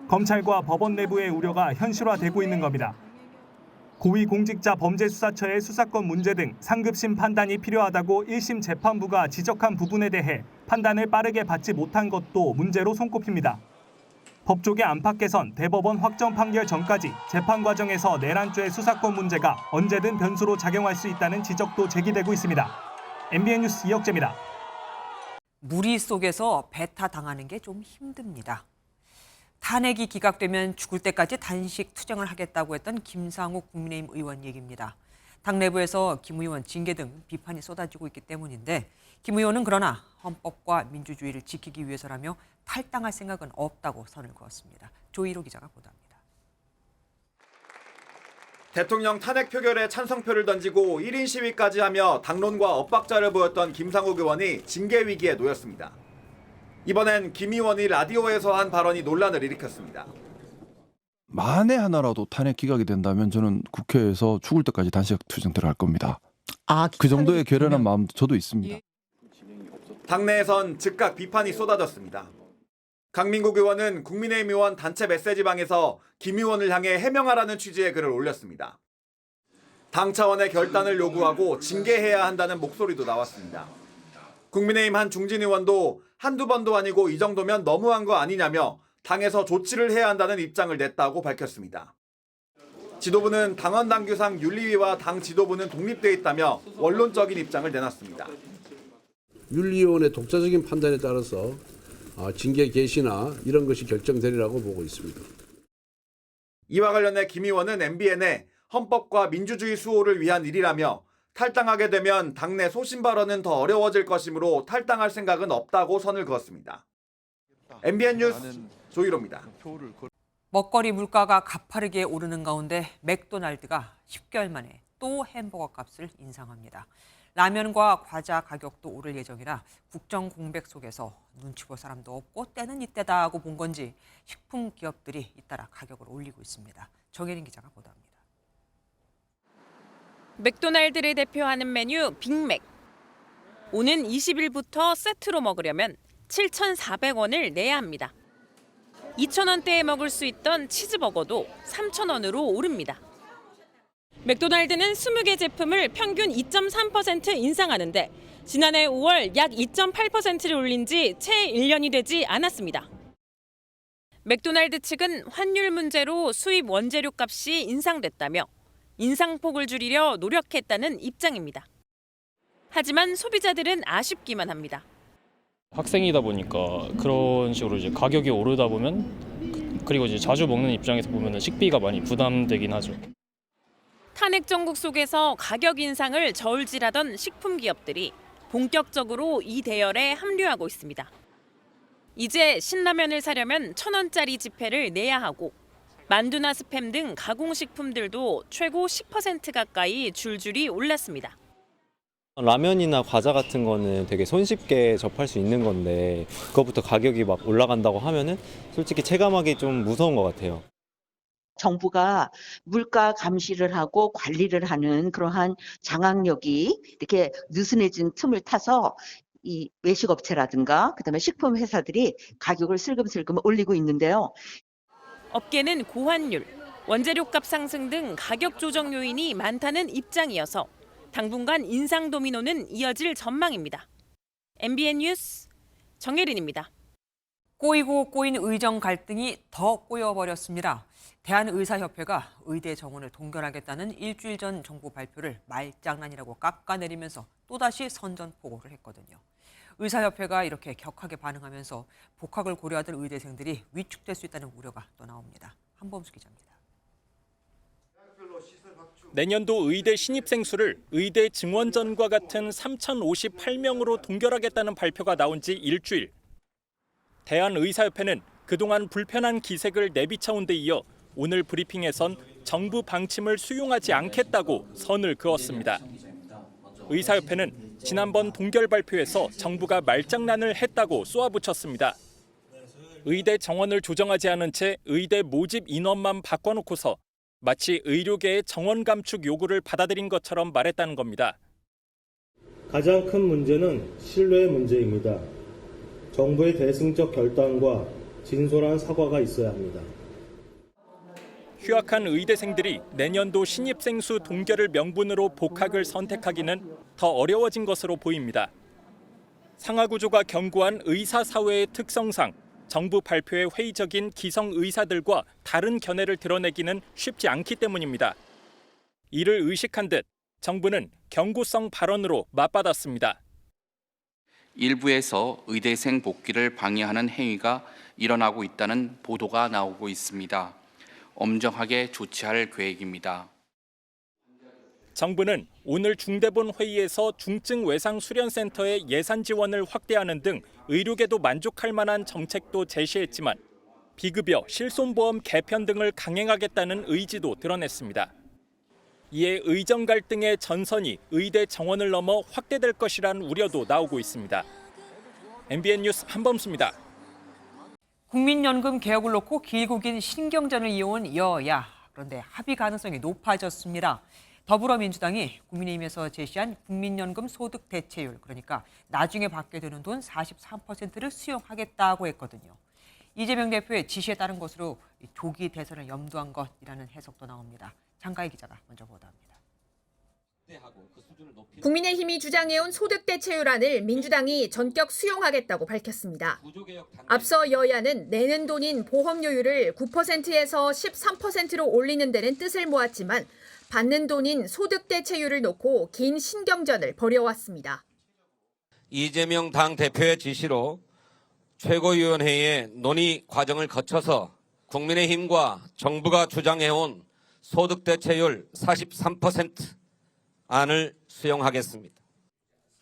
검찰과 법원 내부의 우려가 현실화되고 있는 겁니다. 고위공직자범죄수사처의 수사권 문제 등 상급심 판단이 필요하다고 1심 재판부가 지적한 부분에 대해 판단을 빠르게 받지 못한 것도 문제로 손꼽힙니다. 법조계 안팎에선 대법원 확정 판결 전까지 재판 과정에서 내란죄 수사권 문제가 언제든 변수로 작용할 수 있다는 지적도 제기되고 있습니다. MBN 뉴스 이혁재입니다. 무리 속에서 배타당하는 게 좀 힘듭니다. 탄핵이 기각되면 죽을 때까지 단식 투쟁을 하겠다고 했던 김상욱 국민의힘 의원 얘기입니다. 당 내부에서 김 의원 징계 등 비판이 쏟아지고 있기 때문인데 김 의원은 그러나 헌법과 민주주의를 지키기 위해서라며 탈당할 생각은 없다고 선을 그었습니다. 조희로 기자가 보도합니다. 대통령 탄핵 표결에 찬성표를 던지고 1인 시위까지 하며 당론과 엇박자를 보였던 김상욱 의원이 징계 위기에 놓였습니다. 이번엔 김 의원이 라디오에서 한 발언이 논란을 일으켰습니다. 만에 하나라도 탄핵 기각이 된다면 저는 국회에서 죽을 때까지 단식 투쟁 들어갈 겁니다. 그 정도의 결연한 마음도 저도 있습니다. 당내에선 즉각 비판이 쏟아졌습니다. 강민국 의원은 국민의힘 의원 단체 메시지방에서 김 의원을 향해 해명하라는 취지의 글을 올렸습니다. 당 차원의 결단을 요구하고 징계해야 한다는 목소리도 나왔습니다. 국민의힘 한 중진 의원도 한두 번도 아니고 이 정도면 너무한 거 아니냐며 당에서 조치를 해야 한다는 입장을 냈다고 밝혔습니다. 지도부는 당원 당규상 윤리위와 당 지도부는 독립돼 있다며 원론적인 입장을 내놨습니다. 윤리위원회 독자적인 판단에 따라서 징계 개시나 이런 것이 결정되리라고 보고 있습니다. 이와 관련해 김 의원은 MBN에 헌법과 민주주의 수호를 위한 일이라며 탈당하게 되면 당내 소신 발언은 더 어려워질 것이므로 탈당할 생각은 없다고 선을 그었습니다. MBN 뉴스 조희로입니다. 먹거리 물가가 가파르게 오르는 가운데 맥도날드가 10개월 만에 또 햄버거 값을 인상합니다. 라면과 과자 가격도 오를 예정이라 국정 공백 속에서 눈치 볼 사람도 없고 때는 이때다 하고 본 건지 식품 기업들이 잇따라 가격을 올리고 있습니다. 정혜린 기자가 보도합니다. 맥도날드를 대표하는 메뉴 빅맥. 오는 20일부터 세트로 먹으려면 7,400원을 내야 합니다. 2,000원대에 먹을 수 있던 치즈버거도 3,000원으로 오릅니다. 맥도날드는 20개 제품을 평균 2.3% 인상하는데 지난해 5월 약 2.8%를 올린 지 채 1년이 되지 않았습니다. 맥도날드 측은 환율 문제로 수입 원재료 값이 인상됐다며 인상폭을 줄이려 노력했다는 입장입니다. 하지만 소비자들은 아쉽기만 합니다. 학생이다 보니까 그런 식으로 이제 가격이 오르다 보면 그리고 이제 자주 먹는 입장에서 보면 식비가 많이 부담되긴 하죠. 탄핵 정국 속에서 가격 인상을 저울질하던 식품 기업들이 본격적으로 이 대열에 합류하고 있습니다. 이제 신라면을 사려면 1,000원짜리 지폐를 내야 하고 만두나 스팸 등 가공식품들도 최고 10% 가까이 줄줄이 올랐습니다. 라면이나 과자 같은 거는 되게 손쉽게 접할 수 있는 건데 그것부터 가격이 막 올라간다고 하면은 솔직히 체감하기 좀 무서운 것 같아요. 정부가 물가 감시를 하고 관리를 하는 그러한 장악력이 이렇게 느슨해진 틈을 타서 이 외식업체라든가 그다음에 식품 회사들이 가격을 슬금슬금 올리고 있는데요. 업계는 고환율, 원재료값 상승 등 가격 조정 요인이 많다는 입장이어서 당분간 인상 도미노는 이어질 전망입니다. MBN 뉴스 정혜린입니다. 꼬이고 꼬인 의정 갈등이 더 꼬여버렸습니다. 대한의사협회가 의대 정원을 동결하겠다는 일주일 전 정부 발표를 말장난이라고 깎아내리면서 또다시 선전포고를 했거든요. 의사협회가 이렇게 격하게 반응하면서 복학을 고려하던 의대생들이 위축될 수 있다는 우려가 또 나옵니다. 한범수 기자입니다. 내년도 의대 신입생 수를 의대 증원전과 같은 3,058명으로 동결하겠다는 발표가 나온 지 일주일. 대한의사협회는 그동안 불편한 기색을 내비쳐온 데 이어 오늘 브리핑에선 정부 방침을 수용하지 않겠다고 선을 그었습니다. 의사협회는 지난번 동결 발표에서 정부가 말장난을 했다고 쏘아붙였습니다. 의대 정원을 조정하지 않은 채 의대 모집 인원만 바꿔놓고서 마치 의료계의 정원 감축 요구를 받아들인 것처럼 말했다는 겁니다. 가장 큰 문제는 신뢰의 문제입니다. 정부의 대승적 결단과 진솔한 사과가 있어야 합니다. 휴학한 의대생들이 내년도 신입생 수 동결을 명분으로 복학을 선택하기는 더 어려워진 것으로 보입니다. 상하구조가 견고한 의사사회의 특성상 정부 발표의 회의적인 기성 의사들과 다른 견해를 드러내기는 쉽지 않기 때문입니다. 이를 의식한 듯 정부는 경고성 발언으로 맞받았습니다. 일부에서 의대생 복귀를 방해하는 행위가 일어나고 있다는 보도가 나오고 있습니다. 엄정하게 조치할 계획입니다. 정부는 오늘 중대본 회의에서 중증 외상 수련센터의 예산 지원을 확대하는 등 의료계도 만족할 만한 정책도 제시했지만 비급여, 실손보험 개편 등을 강행하겠다는 의지도 드러냈습니다. 이에 의정 갈등의 전선이 의대 정원을 넘어 확대될 것이란 우려도 나오고 있습니다. MBN 뉴스 한범수입니다. 국민연금 개혁을 놓고 길고 긴 신경전을 이어온 여야. 그런데 합의 가능성이 높아졌습니다. 더불어민주당이 국민의힘에서 제시한 국민연금 소득 대체율, 그러니까 나중에 받게 되는 돈 43%를 수용하겠다고 했거든요. 이재명 대표의 지시에 따른 것으로 조기 대선을 염두한 것이라는 해석도 나옵니다. 장가희 기자가 먼저 보도합니다. 국민의힘이 주장해온 소득 대체율안을 민주당이 전격 수용하겠다고 밝혔습니다. 앞서 여야는 내는 돈인 보험료율을 9%에서 13%로 올리는 데는 뜻을 모았지만 받는 돈인 소득 대체율을 놓고 긴 신경전을 벌여왔습니다. 이재명 당대표의 지시로 최고위원회의 논의 과정을 거쳐서 국민의힘과 정부가 주장해온 소득 대체율 43% 안을 수용하겠습니다.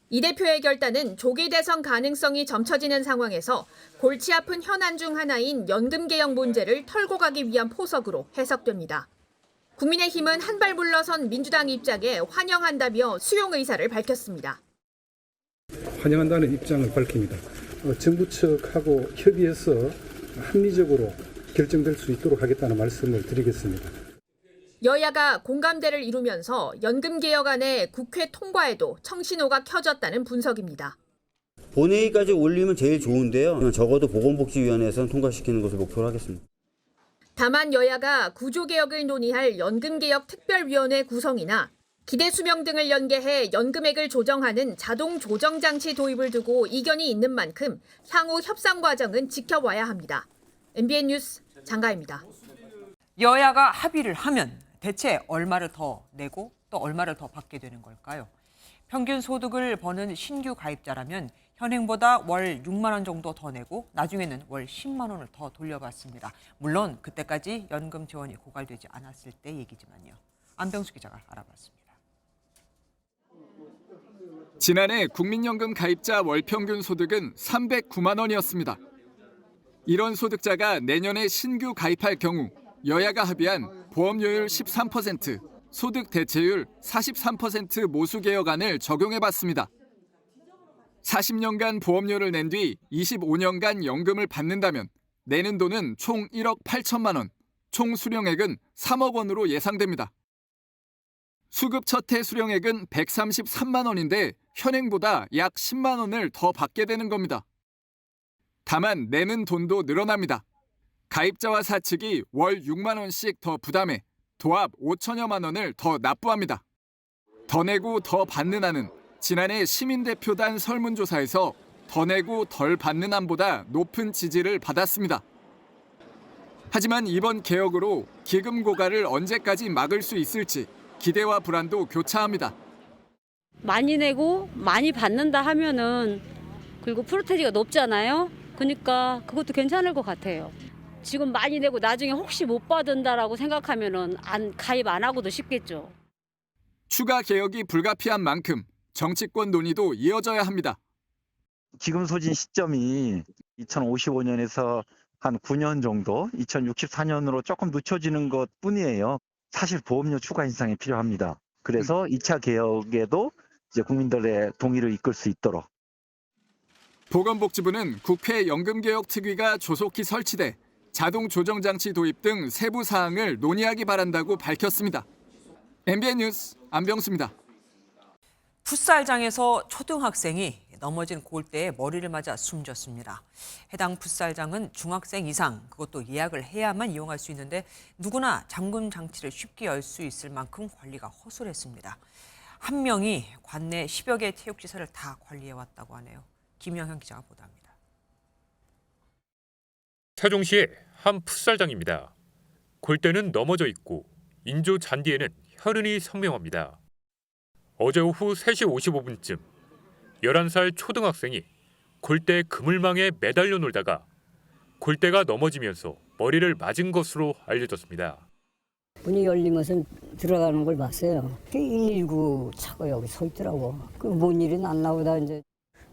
이 대표의 결단은 조기 대선 가능성이 점쳐지는 상황에서 골치 아픈 현안 중 하나인 연금 개혁 문제를 털고 가기 위한 포석으로 해석됩니다. 국민의힘은 한 발 물러선 민주당 입장에 환영한다며 수용 의사를 밝혔습니다. 환영한다는 입장을 밝힙니다. 정부 측하고 협의해서 합리적으로 결정될 수 있도록 하겠다는 말씀을 드리겠습니다. 여야가 공감대를 이루면서 연금 개혁안의 국회 통과에도 청신호가 켜졌다는 분석입니다. 본회의까지 올리면 제일 좋은데요. 적어도 보건복지위원회에서는 통과시키는 것을 목표로 하겠습니다. 다만 여야가 구조개혁을 논의할 연금개혁 특별위원회 구성이나 기대수명 등을 연계해 연금액을 조정하는 자동 조정 장치 도입을 두고 이견이 있는 만큼 향후 협상 과정은 지켜봐야 합니다. MBN 뉴스 장가입니다. 여야가 합의를 하면 대체 얼마를 더 내고 또 얼마를 더 받게 되는 걸까요? 평균 소득을 버는 신규 가입자라면 현행보다 월 6만 원 정도 더 내고 나중에는 월 10만 원을 더 돌려받습니다. 물론 그때까지 연금 지원이 고갈되지 않았을 때 얘기지만요. 안병수 기자가 알아봤습니다. 지난해 국민연금 가입자 월 평균 소득은 309만 원이었습니다. 이런 소득자가 내년에 신규 가입할 경우 여야가 합의한 보험료율 13%, 소득 대체율 43% 모수 개혁안을 적용해봤습니다. 40년간 보험료를 낸 뒤 25년간 연금을 받는다면 내는 돈은 총 1억 8천만 원, 총 수령액은 3억 원으로 예상됩니다. 수급 첫 해 수령액은 133만 원인데 현행보다 약 10만 원을 더 받게 되는 겁니다. 다만 내는 돈도 늘어납니다. 가입자와 사측이 월 6만 원씩 더 부담해 도합 5천여만 원을 더 납부합니다. 더 내고 더 받는 안은 지난해 시민대표단 설문조사에서 더 내고 덜 받는 안보다 높은 지지를 받았습니다. 하지만 이번 개혁으로 기금 고갈을 언제까지 막을 수 있을지 기대와 불안도 교차합니다. 많이 내고 많이 받는다 하면은 그리고 프로테지가 높잖아요. 그러니까 그것도 괜찮을 것 같아요. 지금 많이 내고 나중에 혹시 못 받는다라고 생각하면은 가입 안 하고도 쉽겠죠. 추가 개혁이 불가피한 만큼 정치권 논의도 이어져야 합니다. 지금 소진 시점이 2055년에서 한 9년 정도, 2064년으로 조금 늦춰지는 것뿐이에요. 사실 보험료 추가 인상이 필요합니다. 그래서 2차 개혁에도 이제 국민들의 동의를 이끌 수 있도록. 보건복지부는 국회 연금개혁특위가 조속히 설치돼 자동 조정장치 도입 등 세부 사항을 논의하기 바란다고 밝혔습니다. MBN 뉴스 안병수입니다. 풋살장에서 초등학생이 넘어진 골대에 머리를 맞아 숨졌습니다. 해당 풋살장은 중학생 이상, 그것도 예약을 해야만 이용할 수 있는데 누구나 잠금 장치를 쉽게 열 수 있을 만큼 관리가 허술했습니다. 한 명이 관내 10여 개의 체육시설을 다 관리해왔다고 하네요. 김영현 기자가 보도합니다. 세종시의 한 풋살장입니다. 골대는 넘어져 있고 인조 잔디에는 혈흔이 선명합니다. 어제 오후 3시 55분쯤 11살 초등학생이 골대 그물망에 매달려 놀다가 골대가 넘어지면서 머리를 맞은 것으로 알려졌습니다. 문이 열리면서 들어가는 걸 봤어요. 119 차가 여기 서 있더라고. 뭔 일이 났나 보다 이제.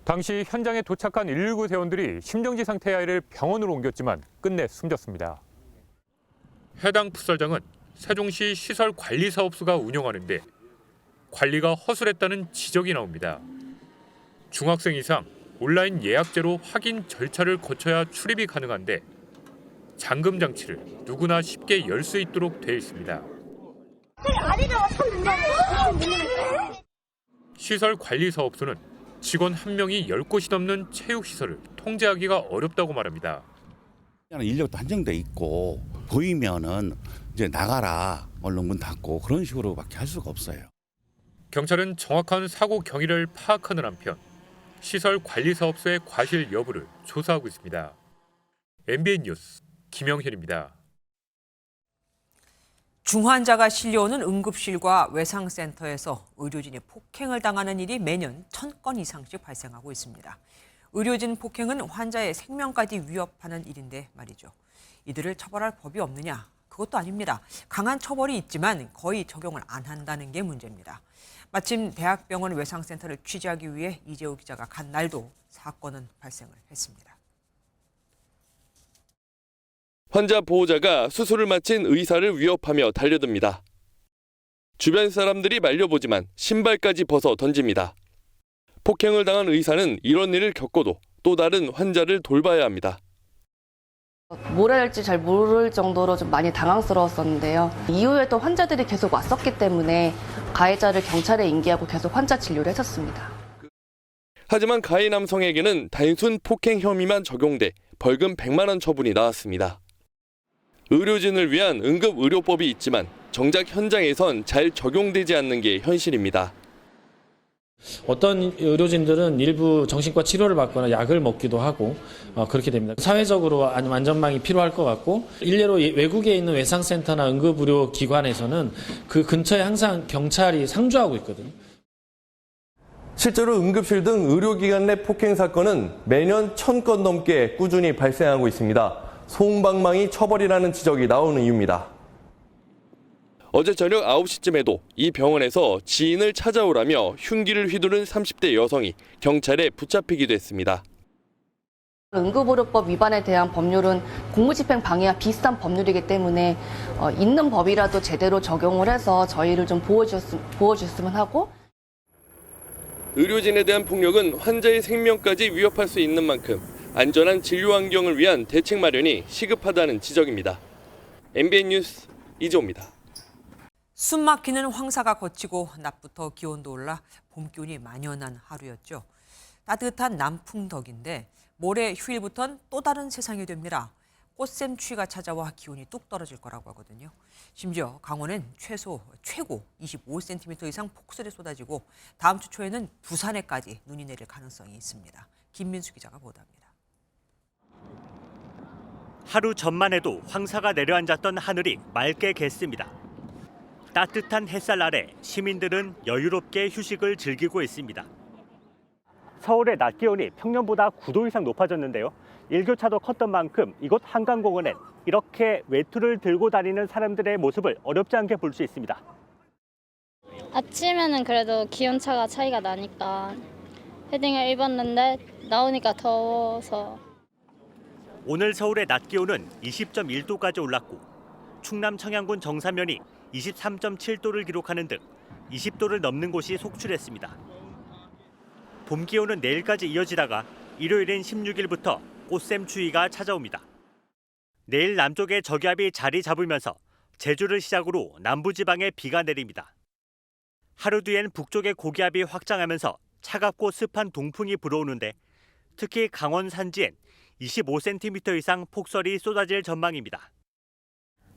당시 현장에 도착한 119 대원들이 심정지 상태의 아이를 병원으로 옮겼지만 끝내 숨졌습니다. 해당 풋살장은 세종시 시설관리사업소가 운영하는데 관리가 허술했다는 지적이 나옵니다. 중학생 이상 온라인 예약제로 확인 절차를 거쳐야 출입이 가능한데 잠금 장치를 누구나 쉽게 열 수 있도록 돼 있습니다. 시설관리사업소는 직원 1명이 10곳이 넘는 체육시설을 통제하기가 어렵다고 말합니다. 인력도 한정돼 있고 보이면은 이제 나가라, 얼른 문 닫고 그런 식으로밖에 할 수가 없어요. 경찰은 정확한 사고 경위를 파악하는 한편 시설 관리 사업소의 과실 여부를 조사하고 있습니다. MBN 뉴스 김영현입니다. 중환자가 실려오는 응급실과 외상센터에서 의료진이 폭행을 당하는 일이 매년 1000건 이상씩 발생하고 있습니다. 의료진 폭행은 환자의 생명까지 위협하는 일인데 말이죠. 이들을 처벌할 법이 없느냐? 그것도 아닙니다. 강한 처벌이 있지만 거의 적용을 안 한다는 게 문제입니다. 마침 대학병원 외상센터를 취재하기 위해 이재호 기자가 간 날도 사건은 발생을 했습니다. 환자 보호자가 수술을 마친 의사를 위협하며 달려듭니다. 주변 사람들이 말려보지만 신발까지 벗어 던집니다. 폭행을 당한 의사는 이런 일을 겪고도 또 다른 환자를 돌봐야 합니다. 뭘 해야 할지 잘 모를 정도로 좀 많이 당황스러웠었는데요. 이후에도 환자들이 계속 왔었기 때문에 가해자를 경찰에 인계하고 계속 환자 진료를 했었습니다. 하지만 가해 남성에게는 단순 폭행 혐의만 적용돼 벌금 100만 원 처분이 나왔습니다. 의료진을 위한 응급의료법이 있지만 정작 현장에선 잘 적용되지 않는 게 현실입니다. 어떤 의료진들은 일부 정신과 치료를 받거나 약을 먹기도 하고 그렇게 됩니다. 사회적으로 안전망이 필요할 것 같고 일례로 외국에 있는 외상센터나 응급의료기관에서는 그 근처에 항상 경찰이 상주하고 있거든요. 실제로 응급실 등 의료기관 내 폭행 사건은 매년 1000건 넘게 꾸준히 발생하고 있습니다. 소음방망이 처벌이라는 지적이 나오는 이유입니다. 어제 저녁 9시쯤에도 이 병원에서 지인을 찾아오라며 흉기를 휘두른 30대 여성이 경찰에 붙잡히기도 했습니다. 응급의료법 위반에 대한 법률은 공무집행 방해와 비슷한 법률이기 때문에 있는 법이라도 제대로 적용을 해서 저희를 좀 보호주셨으면 하고. 의료진에 대한 폭력은 환자의 생명까지 위협할 수 있는 만큼 안전한 진료 환경을 위한 대책 마련이 시급하다는 지적입니다. MBN 뉴스 이재호입니다. 숨 막히는 황사가 거치고 낮부터 기온도 올라 봄 기운이 만연한 하루였죠. 따뜻한 남풍 덕인데 모레 휴일부터는 또 다른 세상이 됩니다. 꽃샘추위가 찾아와 기온이 뚝 떨어질 거라고 하거든요. 심지어 강원엔 최고 25cm 이상 폭설이 쏟아지고 다음 주 초에는 부산에까지 눈이 내릴 가능성이 있습니다. 김민수 기자가 보도합니다. 하루 전만 해도 황사가 내려앉았던 하늘이 맑게 갰습니다. 따뜻한 햇살 아래 시민들은 여유롭게 휴식을 즐기고 있습니다. 서울의 낮 기온이 평년보다 9도 이상 높아졌는데요. 일교차도 컸던 만큼 이곳 한강공원엔 이렇게 외투를 들고 다니는 사람들의 모습을 어렵지 않게 볼 수 있습니다. 아침에는 그래도 기온차가 차이가 나니까 패딩을 입었는데 나오니까 더워서. 오늘 서울의 낮 기온은 20.1도까지 올랐고 충남 청양군 정사면이 23.7도를 기록하는 등 20도를 넘는 곳이 속출했습니다. 봄 기온은 내일까지 이어지다가 일요일인 16일부터 꽃샘추위가 찾아옵니다. 내일 남쪽에 저기압이 자리 잡으면서 제주를 시작으로 남부지방에 비가 내립니다. 하루 뒤엔 북쪽의 고기압이 확장하면서 차갑고 습한 동풍이 불어오는데 특히 강원 산지엔 25cm 이상 폭설이 쏟아질 전망입니다.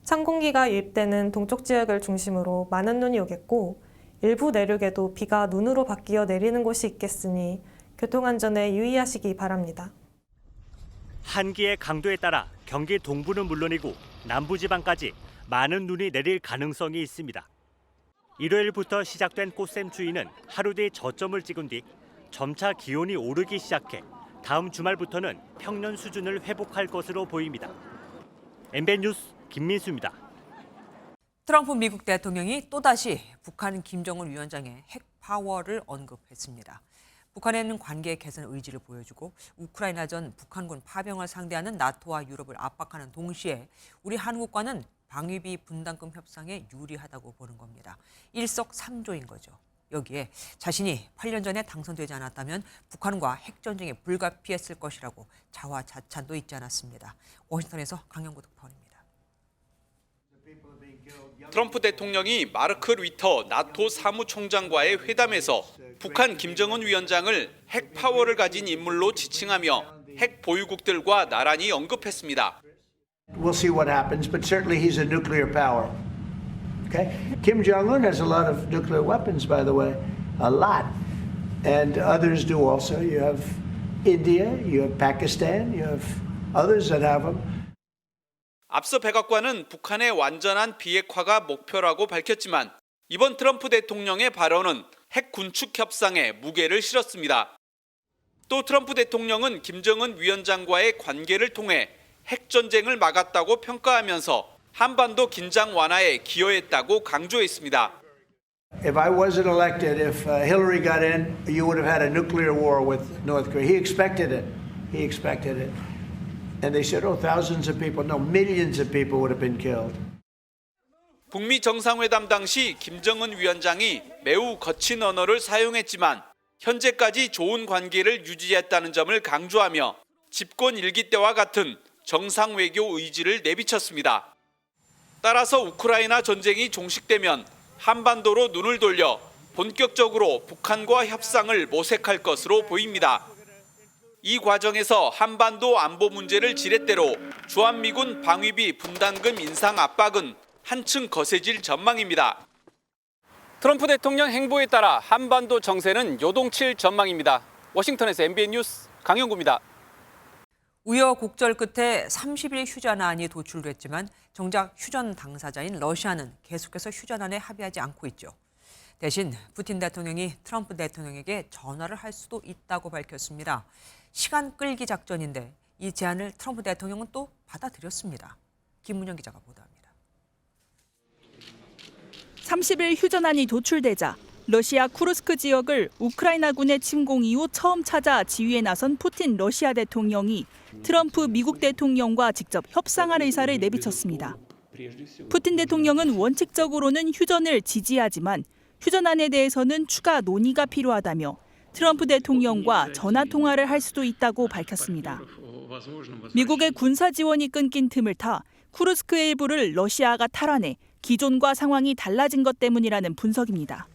찬 공기가 유입되는 동쪽 지역을 중심으로 많은 눈이 오겠고 일부 내륙에도 비가 눈으로 바뀌어 내리는 곳이 있겠으니 교통안전에 유의하시기 바랍니다. 한기의 강도에 따라 경기 동부는 물론이고 남부지방까지 많은 눈이 내릴 가능성이 있습니다. 일요일부터 시작된 꽃샘추위는 하루 뒤 저점을 찍은 뒤 점차 기온이 오르기 시작해 다음 주말부터는 평년 수준을 회복할 것으로 보입니다. MBN 뉴스 김민수입니다. 트럼프 미국 대통령이 또다시 북한 김정은 위원장의 핵 파워를 언급했습니다. 북한에는 관계 개선 의지를 보여주고 우크라이나전 북한군 파병을 상대하는 나토와 유럽을 압박하는 동시에 우리 한국과는 방위비 분담금 협상에 유리하다고 보는 겁니다. 일석삼조인 거죠. 여기에 자신이 8년 전에 당선되지 않았다면 북한과 핵전쟁에 불가피했을 것이라고 자화자찬도 잊지 않았습니다. 워싱턴에서 강영구 특파원입니다. 트럼프 대통령이 마르크 루이터 나토 사무총장과의 회담에서 북한 김정은 위원장을 핵 파워를 가진 인물로 지칭하며 핵 보유국들과 나란히 언급했습니다. We'll see what happens, but certainly he's a nuclear power. Okay? Kim Jong-un has a lot of nuclear weapons, by the way, a lot. And others do also. You have India, you have Pakistan, you have others that have them. 앞서 백악관은 북한의 완전한 비핵화가 목표라고 밝혔지만 이번 트럼프 대통령의 발언은 핵 군축 협상에 무게를 실었습니다. 또 트럼프 대통령은 김정은 위원장과의 관계를 통해 핵전쟁을 막았다고 평가하면서 한반도 긴장 완화에 기여했다고 강조했습니다. If I wasn't elected, if Hillary got in, you would have had a nuclear war with North Korea. He expected it. He expected it. And they said, oh, thousands of people. No, millions of people would have been killed. 북미 정상회담 당시 김정은 위원장이 매우 거친 언어를 사용했지만 현재까지 좋은 관계를 유지했다는 점을 강조하며 집권 일기 때와 같은 정상 외교 의지를 내비쳤습니다. 따라서 우크라이나 전쟁이 종식되면 한반도로 눈을 돌려 본격적으로 북한과 협상을 모색할 것으로 보입니다. 이 과정에서 한반도 안보 문제를 지렛대로 주한미군 방위비 분담금 인상 압박은 한층 거세질 전망입니다. 트럼프 대통령 행보에 따라 한반도 정세는 요동칠 전망입니다. 워싱턴에서 MBN 뉴스 강영구입니다. 우여곡절 끝에 30일 휴전안이 도출됐지만 정작 휴전 당사자인 러시아는 계속해서 휴전안에 합의하지 않고 있죠. 대신 푸틴 대통령이 트럼프 대통령에게 전화를 할 수도 있다고 밝혔습니다. 시간 끌기 작전인데 이 제안을 트럼프 대통령은 또 받아들였습니다. 김문영 기자가 보도합니다. 30일 휴전안이 도출되자 러시아 쿠르스크 지역을 우크라이나군의 침공 이후 처음 찾아 지휘에 나선 푸틴 러시아 대통령이 트럼프 미국 대통령과 직접 협상할 의사를 내비쳤습니다. 푸틴 대통령은 원칙적으로는 휴전을 지지하지만 휴전안에 대해서는 추가 논의가 필요하다며 트럼프 대통령과 전화 통화를 할 수도 있다고 밝혔습니다. 미국의 군사 지원이 끊긴 틈을 타 쿠르스크의 일부를 러시아가 탈환해 기존과 상황이 달라진 것 때문이라는 분석입니다.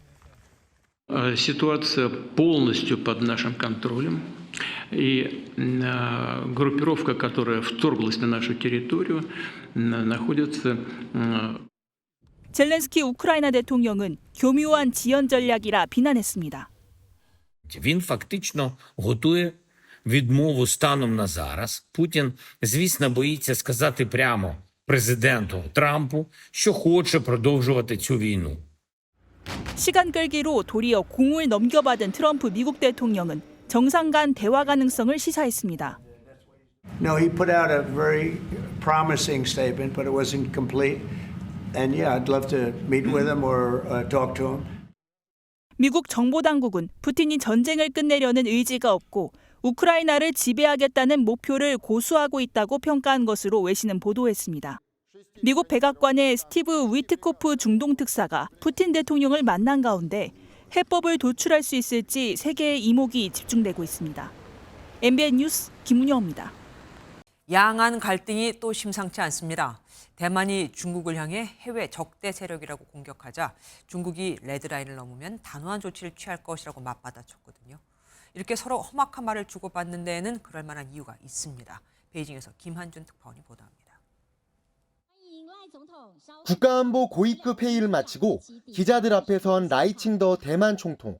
Ситуация полностью под нашим контролем, и группировка, которая вторглась на нашу территорию, находится. 젤렌스키 우크라이나 대통령은 교묘한 지연 전략이라 비난했습니다. Він фактично готує відмову станом на зараз. Путін, звісно, боїться сказати прямо президенту Трампу, що хоче продовжувати цю війну. 시간 끌기로 도리어 공을 넘겨받은 트럼프 미국 대통령은 정상 간 대화 가능성을 시사했습니다. No, he put out a very promising statement, but it wasn't complete. And yeah, I'd love to meet with him or talk to him. 미국 정보당국은 푸틴이 전쟁을 끝내려는 의지가 없고 우크라이나를 지배하겠다는 목표를 고수하고 있다고 평가한 것으로 외신은 보도했습니다. 미국 백악관의 스티브 위트코프 중동 특사가 푸틴 대통령을 만난 가운데 해법을 도출할 수 있을지 세계의 이목이 집중되고 있습니다. MBN 뉴스 김문영입니다. 양안 갈등이 또 심상치 않습니다. 대만이 중국을 향해 해외 적대 세력이라고 공격하자 중국이 레드라인을 넘으면 단호한 조치를 취할 것이라고 맞받아쳤거든요. 이렇게 서로 험악한 말을 주고받는 데에는 그럴 만한 이유가 있습니다. 베이징에서 김한준 특파원이 보도합니다. 국가안보 고위급 회의를 마치고 기자들 앞에 선 라이칭더 대만 총통.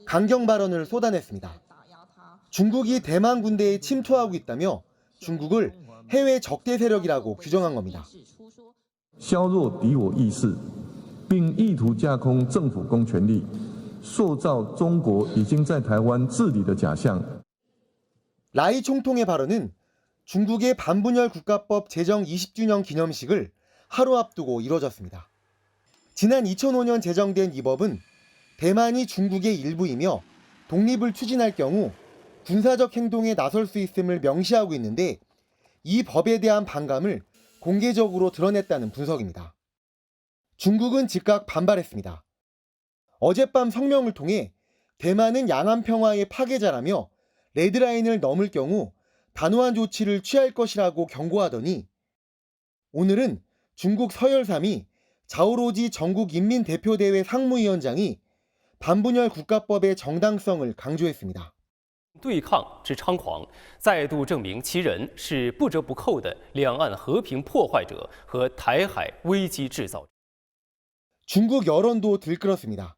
강경 발언을 쏟아냈습니다. 중국이 대만 군대에 침투하고 있다며 중국을 해외 적대 세력이라고 규정한 겁니다. 削弱敌我意识，并意图架空政府公权力，塑造中国已经在台湾治理的假象。 라이 총통의 발언은 중국의 반분열 국가법 제정 20주년 기념식을 하루 앞두고 이뤄졌습니다. 지난 2005년 제정된 이 법은 대만이 중국의 일부이며 독립을 추진할 경우 군사적 행동에 나설 수 있음을 명시하고 있는데 이 법에 대한 반감을 공개적으로 드러냈다는 분석입니다. 중국은 즉각 반발했습니다. 어젯밤 성명을 통해 대만은 양안 평화의 파괴자라며 레드라인을 넘을 경우 단호한 조치를 취할 것이라고 경고하더니 오늘은 중국 서열삼이 자오로지 전국인민대표대회 상무위원장이 반분열 국가법의 정당성을 강조했습니다. 对抗之猖狂，再度证明其人是不折不扣的两岸和平破坏者和台海危机制造者。 중국 여론도 들끓었습니다.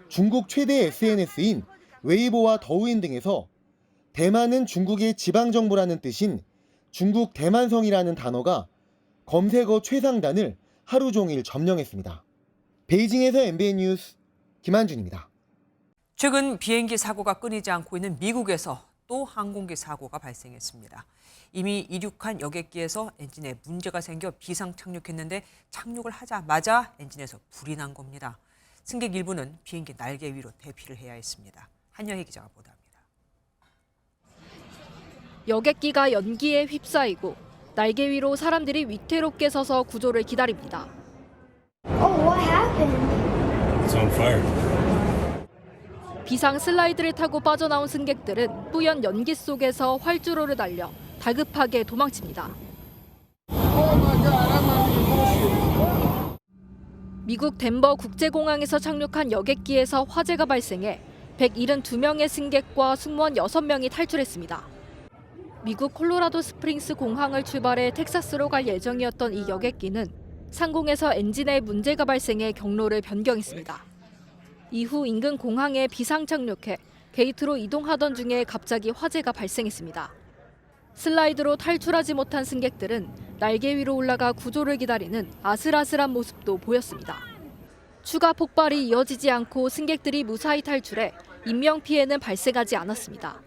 중국 최대 SNS인 웨이보와 더우인 등에서 대만은 중국의 지방정부라는 뜻인 중국 대만성이라는 단어가 검색어 최상단을 하루 종일 점령했습니다. 베이징에서 MBN 뉴스 김한준입니다. 최근 비행기 사고가 끊이지 않고 있는 미국에서 또 항공기 사고가 발생했습니다. 이미 이륙한 여객기에서 엔진에 문제가 생겨 비상 착륙했는데 착륙을 하자마자 엔진에서 불이 난 겁니다. 승객 일부는 비행기 날개 위로 대피를 해야 했습니다. 한여희 기자가 보도합니다. 여객기가 연기에 휩싸이고 날개 위로 사람들이 위태롭게 서서 구조를 기다립니다. What happened? It's on fire. 비상 슬라이드를 타고 빠져나온 승객들은 뿌연 연기 속에서 활주로를 날려 다급하게 도망칩니다. 미국 덴버 국제공항에서 착륙한 여객기에서 화재가 발생해 172명의 승객과 승무원 6명이 탈출했습니다. 미국 콜로라도 스프링스 공항을 출발해 텍사스로 갈 예정이었던 이 여객기는 상공에서 엔진에 문제가 발생해 경로를 변경했습니다. 이후 인근 공항에 비상 착륙해 게이트로 이동하던 중에 갑자기 화재가 발생했습니다. 슬라이드로 탈출하지 못한 승객들은 날개 위로 올라가 구조를 기다리는 아슬아슬한 모습도 보였습니다. 추가 폭발이 이어지지 않고 승객들이 무사히 탈출해 인명피해는 발생하지 않았습니다.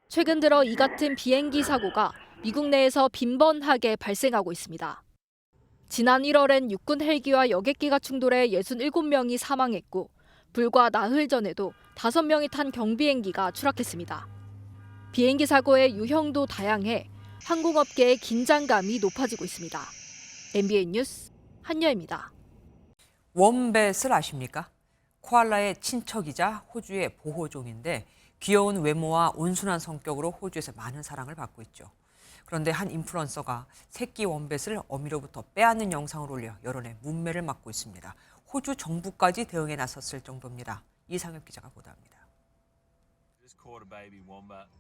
최근 들어 이 같은 비행기 사고가 미국 내에서 빈번하게 발생하고 있습니다. 지난 1월엔 육군 헬기와 여객기가 충돌해 67명이 사망했고 불과 나흘 전에도 5명이 탄 경비행기가 추락했습니다. 비행기 사고의 유형도 다양해 항공업계의 긴장감이 높아지고 있습니다. MBN 뉴스 한여입니다. 웜뱃을 아십니까? 코알라의 친척이자 호주의 보호종인데 귀여운 외모와 온순한 성격으로 호주에서 많은 사랑을 받고 있죠. 그런데 한 인플루언서가 새끼 웜뱃을 어미로부터 빼앗는 영상을 올려 여론의 문매를 맞고 있습니다. 호주 정부까지 대응에 나섰을 정도입니다. 이상엽 기자가 보도합니다.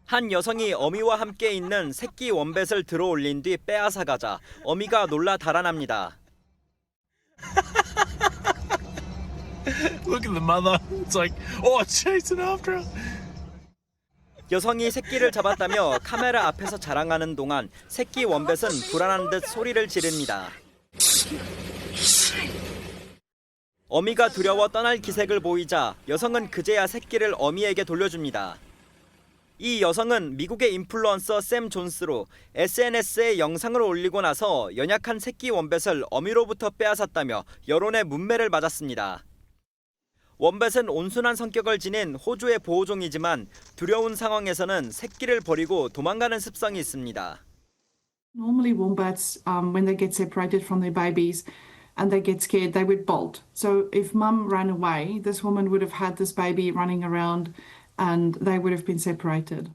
한 여성이 어미와 함께 있는 새끼 웜뱃을 들어올린 뒤 빼앗아 가자 어미가 놀라 달아납니다. Look at the mother. It's like, oh, chasing after her. 여성이 새끼를 잡았다며 카메라 앞에서 자랑하는 동안 새끼 웜뱃은 불안한 듯 소리를 지릅니다. 어미가 두려워 떠날 기색을 보이자 여성은 그제야 새끼를 어미에게 돌려줍니다. 이 여성은 미국의 인플루언서 샘 존스로 SNS에 영상을 올리고 나서 연약한 새끼 웜뱃을 어미로부터 빼앗았다며 여론의 문매를 맞았습니다. 웜뱃은 온순한 성격을 지닌 호주의 보호종이지만 두려운 상황에서는 새끼를 버리고 도망가는 습성이 있습니다. Normally wombats, when they get separated from their babies and they get scared, they would bolt. So if mum ran away, this woman would have had this baby running around and they would have been separated.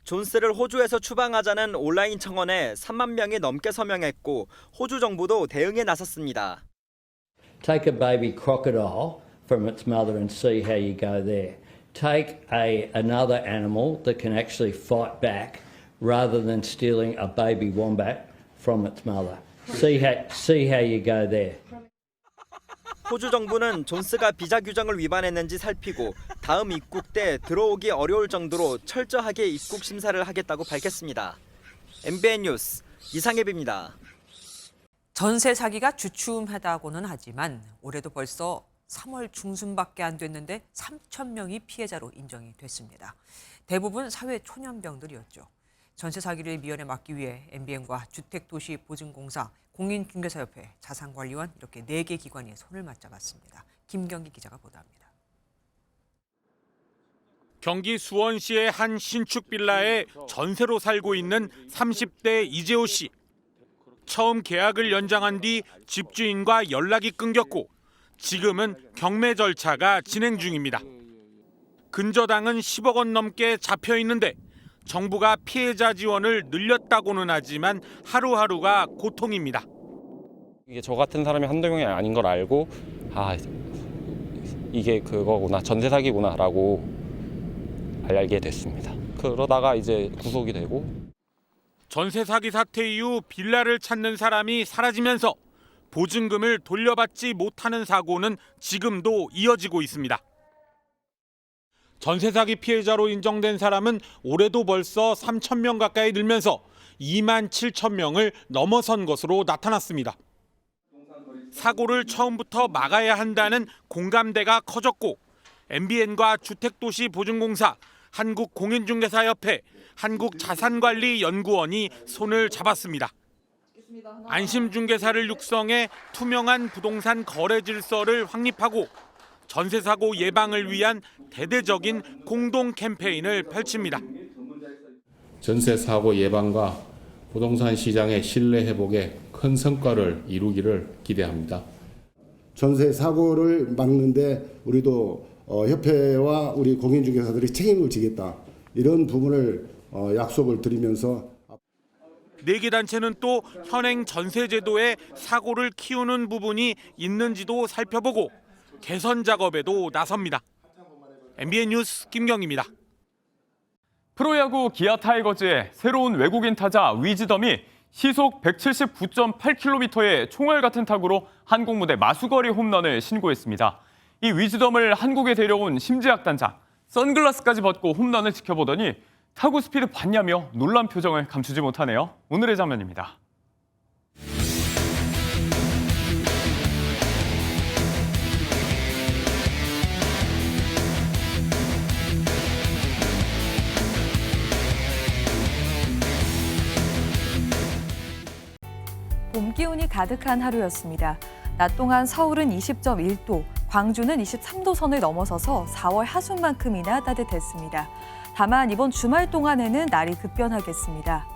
존스를 호주에서 추방하자는 온라인 청원에 3만 명이 넘게 서명했고 호주 정부도 대응에 나섰습니다. Take a baby crocodile from its mother and see how you go there. Take another animal that can actually fight back rather than stealing a baby wombat from its mother. See how you go there. 호주 정부는 존스가 비자 규정을 위반했는지 살피고 다음 입국 때 들어오기 어려울 정도로 철저하게 입국 심사를 하겠다고 밝혔습니다. MBN 뉴스 이상엽입니다. 전세 사기가 주춤하다고는 하지만 올해도 벌써 3월 중순밖에 안 됐는데 3천 명이 피해자로 인정이 됐습니다. 대부분 사회 초년병들이었죠. 전세 사기를 미연에 막기 위해 MBN과 주택도시보증공사, 공인중개사협회, 자산관리원 이렇게 4개 기관이 손을 맞잡았습니다. 김경기 기자가 보도합니다. 경기 수원시의 한 신축 빌라에 전세로 살고 있는 30대 이재호 씨. 처음 계약을 연장한 뒤 집주인과 연락이 끊겼고 지금은 경매 절차가 진행 중입니다. 근저당은 10억 원 넘게 잡혀 있는데 정부가 피해자 지원을 늘렸다고는 하지만 하루하루가 고통입니다. 이게 저 같은 사람이 한두 명이 아닌 걸 알고 이게 그거구나 전세 사기구나라고 알게 됐습니다. 그러다가 이제 구속이 되고 전세 사기 사태 이후 빌라를 찾는 사람이 사라지면서 보증금을 돌려받지 못하는 사고는 지금도 이어지고 있습니다. 전세 사기 피해자로 인정된 사람은 올해도 벌써 3,000명 가까이 늘면서 27,000명을 넘어선 것으로 나타났습니다. 사고를 처음부터 막아야 한다는 공감대가 커졌고 MBN과 주택도시보증공사, 한국공인중개사협회, 한국자산관리연구원이 손을 잡았습니다. 안심중개사를 육성해 투명한 부동산 거래 질서를 확립하고 전세사고 예방을 위한 대대적인 공동 캠페인을 펼칩니다. 전세 사고 예방과 부동산 시장의 신뢰 회복에 큰 성과를 이루기를 기대합니다. 전세 사고를 막는데 우리도 협회와 우리 공인중개사들이 책임을 지겠다. 이런 부분을 약속을 드리면서 4개 단체는 또 현행 전세 제도에 사고를 키우는 부분이 있는지도 살펴보고 개선 작업에도 나섭니다. MBN 뉴스 김경입니다. 프로야구 기아 타이거즈의 새로운 외국인 타자 위즈덤이 시속 179.8km의 총알 같은 타구로 한국 무대 마수거리 홈런을 신고했습니다. 이 위즈덤을 한국에 데려온 심지학 단장, 선글라스까지 벗고 홈런을 지켜보더니 타구 스피드 봤냐며 놀란 표정을 감추지 못하네요. 오늘의 장면입니다. 봄 기운이 가득한 하루였습니다. 낮 동안 서울은 20.1도, 광주는 23도 선을 넘어서서 4월 하순만큼이나 따뜻했습니다. 다만 이번 주말 동안에는 날이 급변하겠습니다.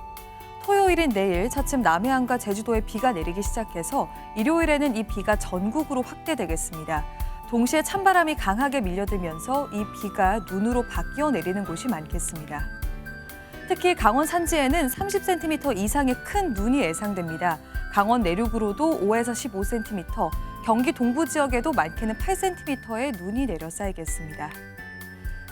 토요일인 내일 차츰 남해안과 제주도에 비가 내리기 시작해서 일요일에는 이 비가 전국으로 확대되겠습니다. 동시에 찬바람이 강하게 밀려들면서 이 비가 눈으로 바뀌어 내리는 곳이 많겠습니다. 특히 강원 산지에는 30cm 이상의 큰 눈이 예상됩니다. 강원 내륙으로도 5에서 15cm, 경기 동부 지역에도 많게는 8cm의 눈이 내려 쌓이겠습니다.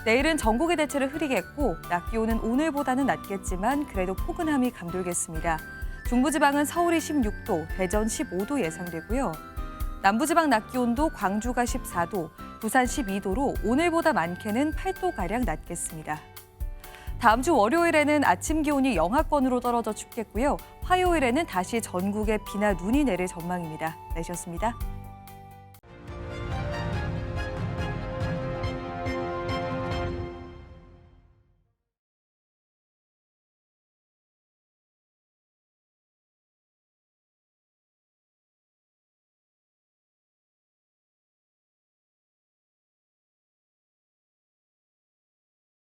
내일은 전국이 대체로 흐리겠고 낮 기온은 오늘보다는 낮겠지만 그래도 포근함이 감돌겠습니다. 중부지방은 서울이 16도, 대전 15도 예상되고요. 남부지방 낮 기온도 광주가 14도, 부산 12도로 오늘보다 많게는 8도가량 낮겠습니다. 다음 주 월요일에는 아침 기온이 영하권으로 떨어져 춥겠고요. 화요일에는 다시 전국에 비나 눈이 내릴 전망입니다. 날씨였습니다.